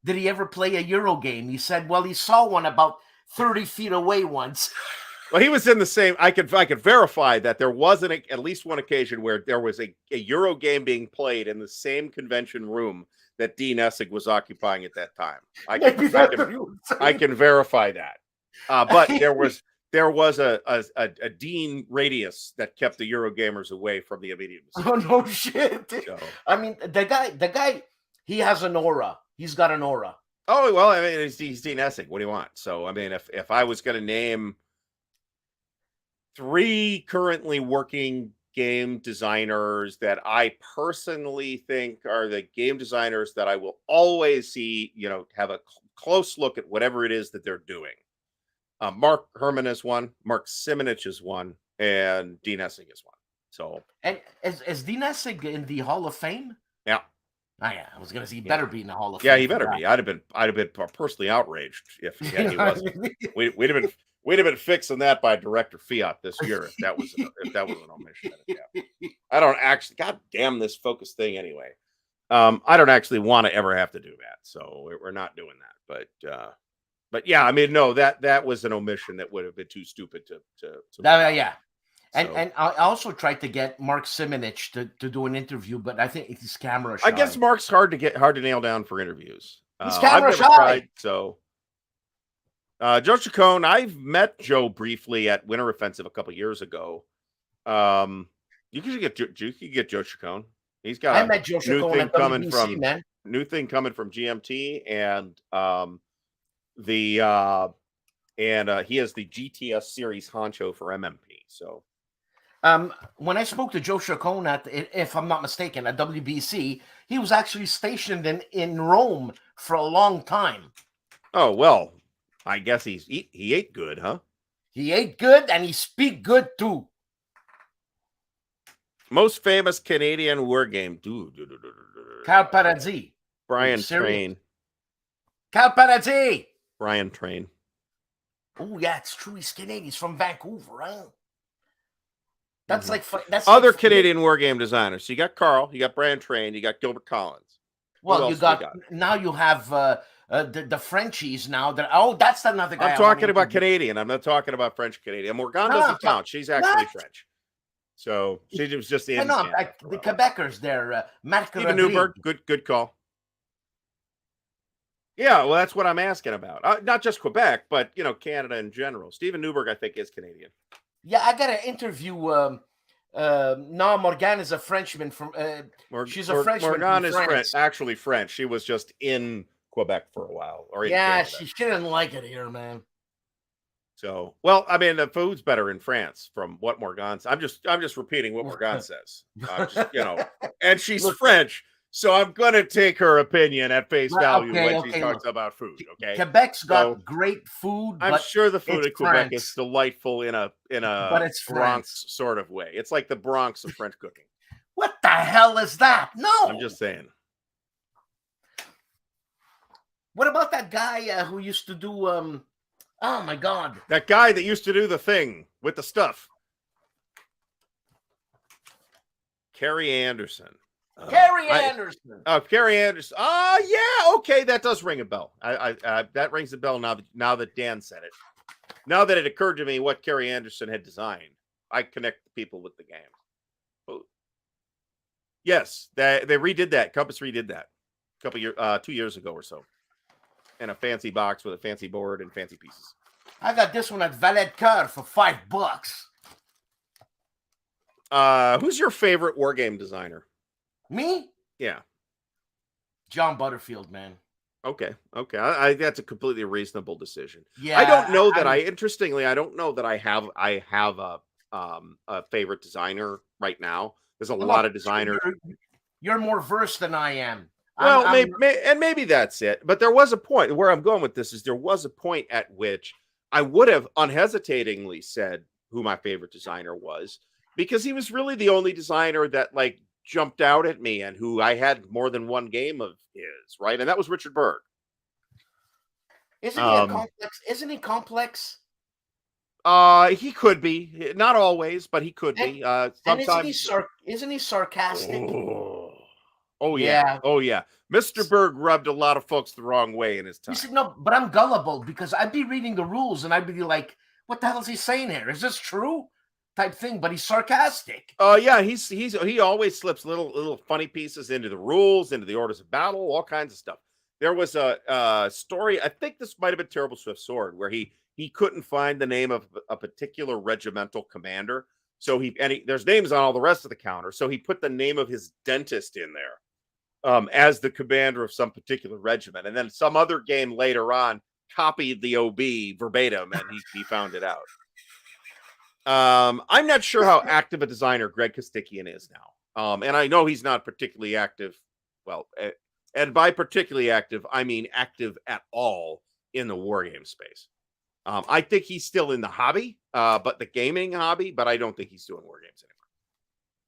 did he ever play a Euro game? He said, well, he saw one about 30 feet away once. Well, he was in the same. I could verify that there wasn't at least one occasion where there was a Euro game being played in the same convention room that Dean Essig was occupying at that time. I can verify that. But there was a Dean radius that kept the Euro gamers away from the immediate. Oh no shit! So. I mean, the guy, he has an aura. He's got an aura. Oh well, I mean, he's Dean Essig. What do you want? So I mean, if I was going to name 3 currently working game designers that I personally think are the game designers that I will always see, you know, have a close look at whatever it is that they're doing. Mark Herman is one, Mark Simonich is one, and Dean Essig is one. So, and is Dean Essig in the Hall of Fame? Yeah. Oh yeah, I was gonna say he better be in the Hall of Yeah, Fame. he better be. I'd have been personally outraged if he wasn't. We'd have been fixing that by Director Fiat this year if that was an omission. Yeah. I don't actually. God damn this focus thing anyway. I don't actually want to ever have to do that, so we're not doing that. But yeah, I mean, no, that was an omission that would have been too stupid to yeah. And I also tried to get Mark Simonich to do an interview, but I think his camera shy. I guess Mark's hard to nail down for interviews. His camera shy. Tried, so Joe Chacon, I've met Joe briefly at Winter Offensive a couple years ago. You could get Joe Chacon. He's got I met Joe Chacon at WBC, man. New thing coming from GMT, and he has the GTS series honcho for MMP. So. When I spoke to Joe Chacon if I'm not mistaken, at WBC, he was actually stationed in Rome for a long time. Oh, well, I guess he ate good, huh? He ate good and he speak good too. Most famous Canadian war game. Cal Paradis. Brian Train. Cal Paradis. Brian Train. Oh, yeah, it's true. He's Canadian. He's from Vancouver, huh? That's that's other Canadian war game designers. So you got Carl, you got Brian Train, you got Gilbert Collins. Well, you got now you have the Frenchies now. That's another guy. I'm talking about Canadian. I'm not talking about French Canadian. Morgan doesn't count. She's actually French. So she was just the the Quebecers there. Steven Newberg, good call. Yeah, well, that's what I'm asking about. Not just Quebec, but you know, Canada in general. Steven Newberg, I think, is Canadian. Yeah, I got to interview. No, Morgan is a Frenchman from. She's a Frenchman. Morgan is actually French. She was just in Quebec for a while. She didn't like it here, man. So, well, I mean, the food's better in France, from what Morgan's. I'm just repeating what Morgan says. And she's French. So I'm going to take her opinion at face value when she talks about food. Okay, Quebec's got great food. I'm sure the food in Quebec is delightful in a Bronx sort of way. It's like the Bronx of French cooking. What the hell is that? No, I'm just saying. What about that guy who used to do? Oh my God, that guy that used to do the thing with the stuff. Carrie Anderson. Carrie Anderson. Carrie Anderson. Oh, yeah. Okay, that does ring a bell. That rings a bell now that Dan said it. Now that it occurred to me what Kerry Anderson had designed, I connect the people with the game. Oh. Yes, they redid that. Compass redid that a couple years, 2 years ago or so, in a fancy box with a fancy board and fancy pieces. I got this one at Valet Cœur for $5. Who's your favorite war game designer? Me? Yeah, John Butterfield, man. Okay. I that's a completely reasonable decision. Yeah, I don't know that interestingly, I don't know that I have a favorite designer right now. There's a lot of designers. You're more versed than I am. Well, maybe that's it. But there was a point where I'm going with this is there was a point at which I would have unhesitatingly said who my favorite designer was, because he was really the only designer that like jumped out at me and who I had more than one game of his, right? And that was Richard Berg. Isn't he a complex? Isn't he complex? He could be, not always, but he could be. Sometimes. And isn't he sarcastic? Oh yeah. Oh yeah. Mr. Berg rubbed a lot of folks the wrong way in his time. You said, no, but I'm gullible because I'd be reading the rules and I'd be like, "What the hell is he saying here? Is this true?" Type thing, but he's sarcastic. Oh yeah, he always slips little funny pieces into the rules, into the orders of battle, all kinds of stuff. There was a story, I think this might have been Terrible Swift Sword, where he couldn't find the name of a particular regimental commander. So there's names on all the rest of the counter. So he put the name of his dentist in there as the commander of some particular regiment. And then some other game later on copied the OB verbatim, and he found it out. I'm not sure how active a designer Greg Kostikian is now. And I know he's not particularly active. Well, and by particularly active, I mean active at all in the wargame space. I think he's still in the hobby, but the gaming hobby, but I don't think he's doing wargames anymore.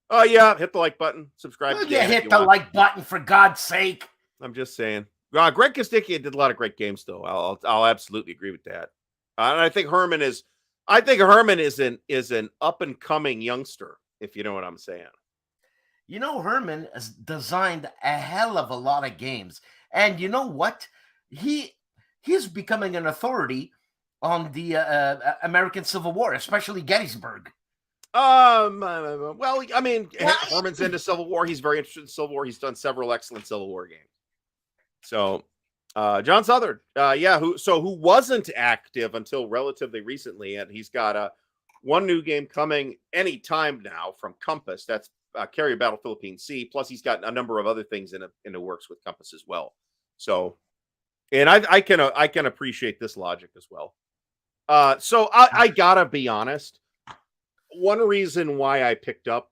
Oh yeah, hit the like button, subscribe. Yeah, hit the like button for God's sake. I'm just saying. Greg Kostikian did a lot of great games, though. I'll absolutely agree with that. And I think Herman is an up and coming youngster, if you know what I'm saying. You know, Herman has designed a hell of a lot of games, and you know what? He's becoming an authority on the American Civil War, especially Gettysburg. Well, I mean, Herman's into Civil War. He's very interested in Civil War. He's done several excellent Civil War games. So, John Southard, who wasn't active until relatively recently, and he's got one new game coming any time now from Compass. That's Carrier Battle Philippine Sea. Plus, he's got a number of other things in the works with Compass as well. So, and I can appreciate this logic as well. So I gotta be honest. One reason why I picked up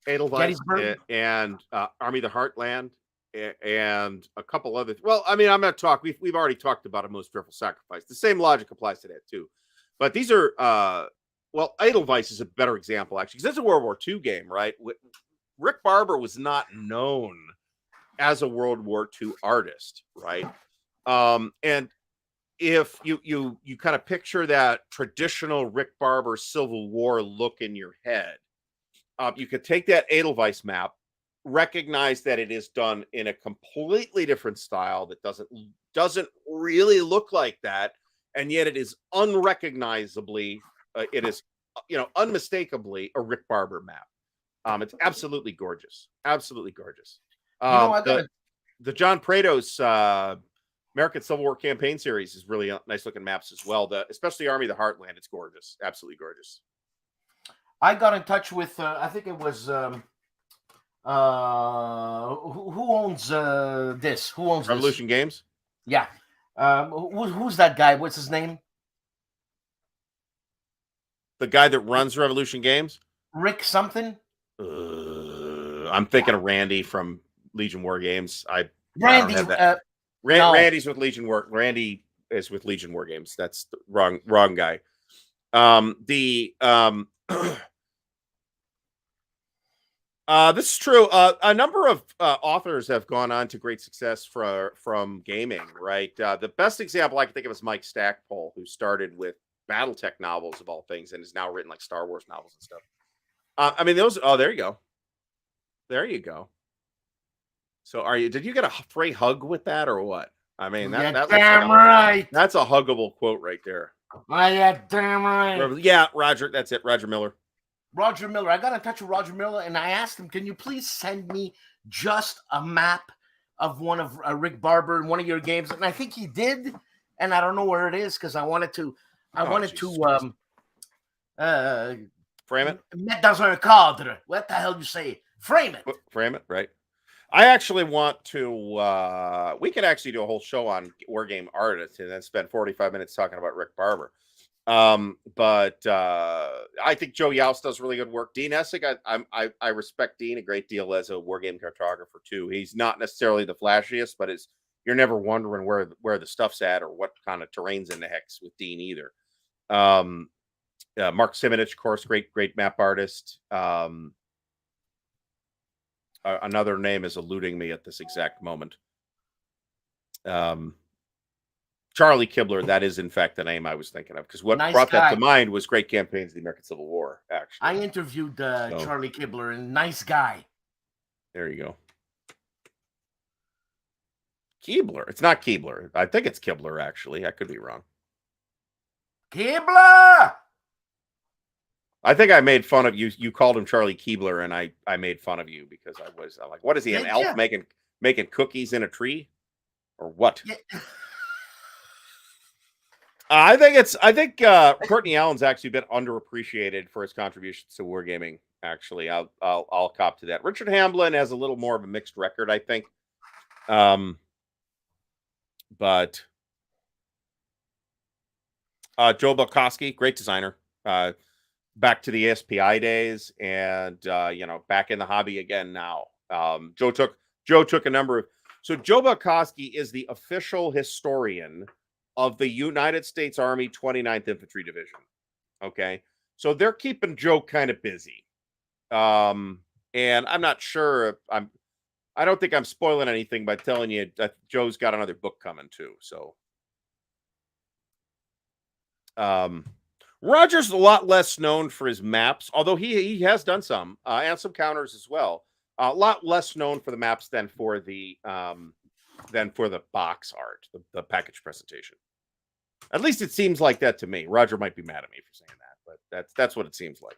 Edelweiss and Army of the Heartland and a couple other. Well, I mean, I'm going to talk. We've already talked about A Most Fearful Sacrifice. The same logic applies to that too. But these are well, Edelweiss is a better example actually, because it's a World War II game, right? Rick Barber was not known as a World War II artist, right? And if you kind of picture that traditional Rick Barber Civil War look in your head, you could take that Edelweiss map, recognize that it is done in a completely different style that doesn't really look like that, and yet it is unrecognizably, unmistakably a Rick Barber map. It's absolutely gorgeous, absolutely gorgeous. The John Prado's American Civil War Campaign Series is really nice looking maps as well. Especially Army of the Heartland, it's gorgeous, absolutely gorgeous. I got in touch with I think it was who owns this? Who owns Revolution this? Games? Yeah. Who's that guy? What's his name? The guy that runs Revolution Games? Rick something? I'm thinking of Randy from Legion War Games. Randy. No. Randy's with Legion War. Randy is with Legion War Games. That's the wrong guy. This is true. A number of authors have gone on to great success from gaming, right? The best example I can think of is Mike Stackpole, who started with BattleTech novels of all things and has now written like Star Wars novels and stuff. I mean, those. Oh, there you go. There you go. So, did you get a free hug with that or what? I mean, that's a huggable quote right there. Yeah, damn right. Yeah, Roger. That's it. Roger Miller. Roger Miller. I got in touch with Roger Miller, and I asked him, can you please send me just a map of one of Rick Barber in one of your games? And I think he did, and I don't know where it is because I wanted to frame it. Mettre dans un cadre. What the hell you say? Frame it. Frame it, right. I actually want to, we could actually do a whole show on Wargame artists and then spend 45 minutes talking about Rick Barber. But I think Joe Youst does really good work. Dean Essig, I respect Dean a great deal as a Wargame cartographer too. He's not necessarily the flashiest, but you're never wondering where the stuff's at or what kind of terrain's in the hex with Dean either. Mark Simonich, of course, great map artist. Another name is eluding me at this exact moment. Charlie Kibler, that is in fact the name I was thinking of, because what brought that to mind was Great Campaigns of the American Civil War. Actually, I interviewed Charlie Kibler, and nice guy. There you go. Keebler. It's not Keebler. I think it's Kibler, actually. I could be wrong. Keebler! I think I made fun of you. You called him Charlie Keebler, and I made fun of you because I'm like, what is he, an elf making cookies in a tree? Or what? Yeah. I think Courtney Allen's actually been underappreciated for his contributions to wargaming. Actually, I'll cop to that. Richard Hamblin has a little more of a mixed record, I think. But Joe Bukowski, great designer. Back to the SPI days, and back in the hobby again now. Joe took a number of. So Joe Bukowski is the official historian of the United States Army 29th Infantry Division. Okay, so they're keeping Joe kind of busy, and I'm not sure. I don't think I'm spoiling anything by telling you that Joe's got another book coming too. So, Roger's a lot less known for his maps, although he has done some and some counters as well. A lot less known for the maps than for the box art, the package presentation. At least it seems like that to me. Roger might be mad at me for saying that, but that's what it seems like.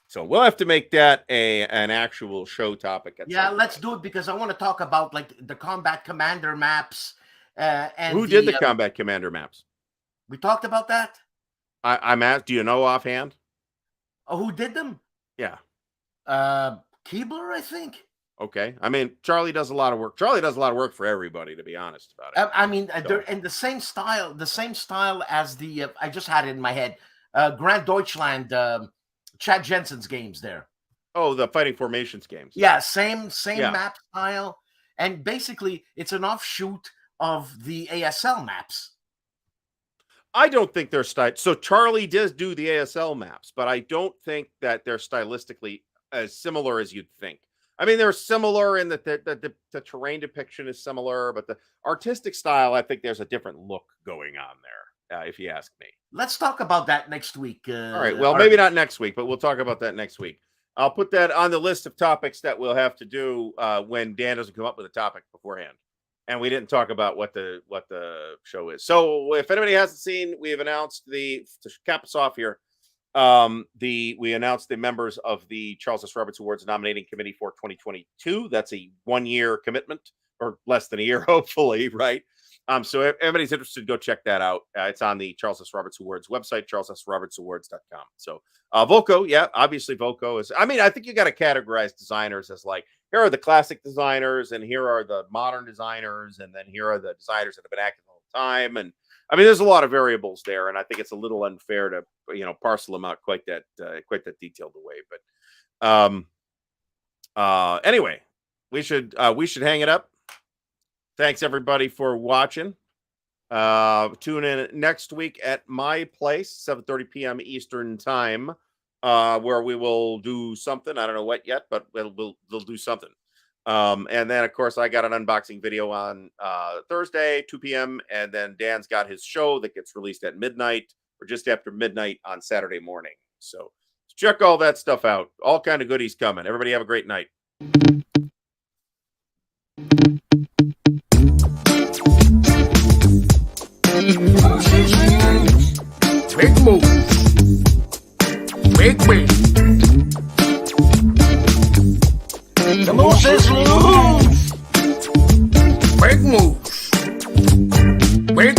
So we'll have to make that an actual show topic. Yeah, let's do it, because I want to talk about like the Combat Commander maps. And who did the Combat Commander maps? We talked about that. I'm asked. Do you know offhand? Oh, who did them? Yeah. Keebler, I think. Okay. I mean, Charlie does a lot of work. Charlie does a lot of work for everybody, to be honest about it. I mean, they're in the same style as the. I just had it in my head. Grand Deutschland, Chad Jensen's games there. Oh, the Fighting Formations games. Yeah, same map style, and basically it's an offshoot of the ASL maps. I don't think they're so Charlie does do the ASL maps, but I don't think that they're stylistically as similar as you'd think. I mean, they're similar in that the terrain depiction is similar, but the artistic style, I think there's a different look going on there, if you ask me. Let's talk about that next week. All right. Well, maybe not next week, but we'll talk about that next week. I'll put that on the list of topics that we'll have to do when Dan doesn't come up with a topic beforehand. And we didn't talk about what the show is. So if anybody hasn't seen, we have announced to cap us off here. We announced the members of the Charles S. Roberts Awards nominating committee for 2022. That's a 1-year commitment, or less than a year, hopefully, right? So if everybody's interested, go check that out. It's on the Charles S. Roberts Awards website, charlesrobertsawards.com. So Volko, yeah, obviously Volko is. I mean, I think you got to categorize designers as like, here are the classic designers, and here are the modern designers, and then here are the designers that have been active all the time. And I mean, there's a lot of variables there, and I think it's a little unfair to parcel them out quite that detailed away. But anyway, we should hang it up. Thanks everybody for watching. Tune in next week at my place, 7:30 p.m. Eastern time, where we will do something. I don't know what yet, but we'll do something. And then of course I got an unboxing video on Thursday, 2 p.m. And then Dan's got his show that gets released at midnight or just after midnight on Saturday morning. So check all that stuff out. All kind of goodies coming. Everybody have a great night. Big moves. Big. The moose is loose. Big moves. Big.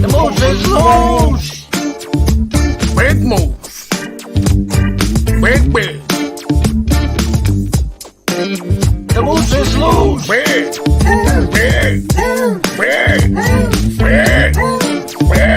The moose is loose. Big moves. Big. The moose is loose. Big.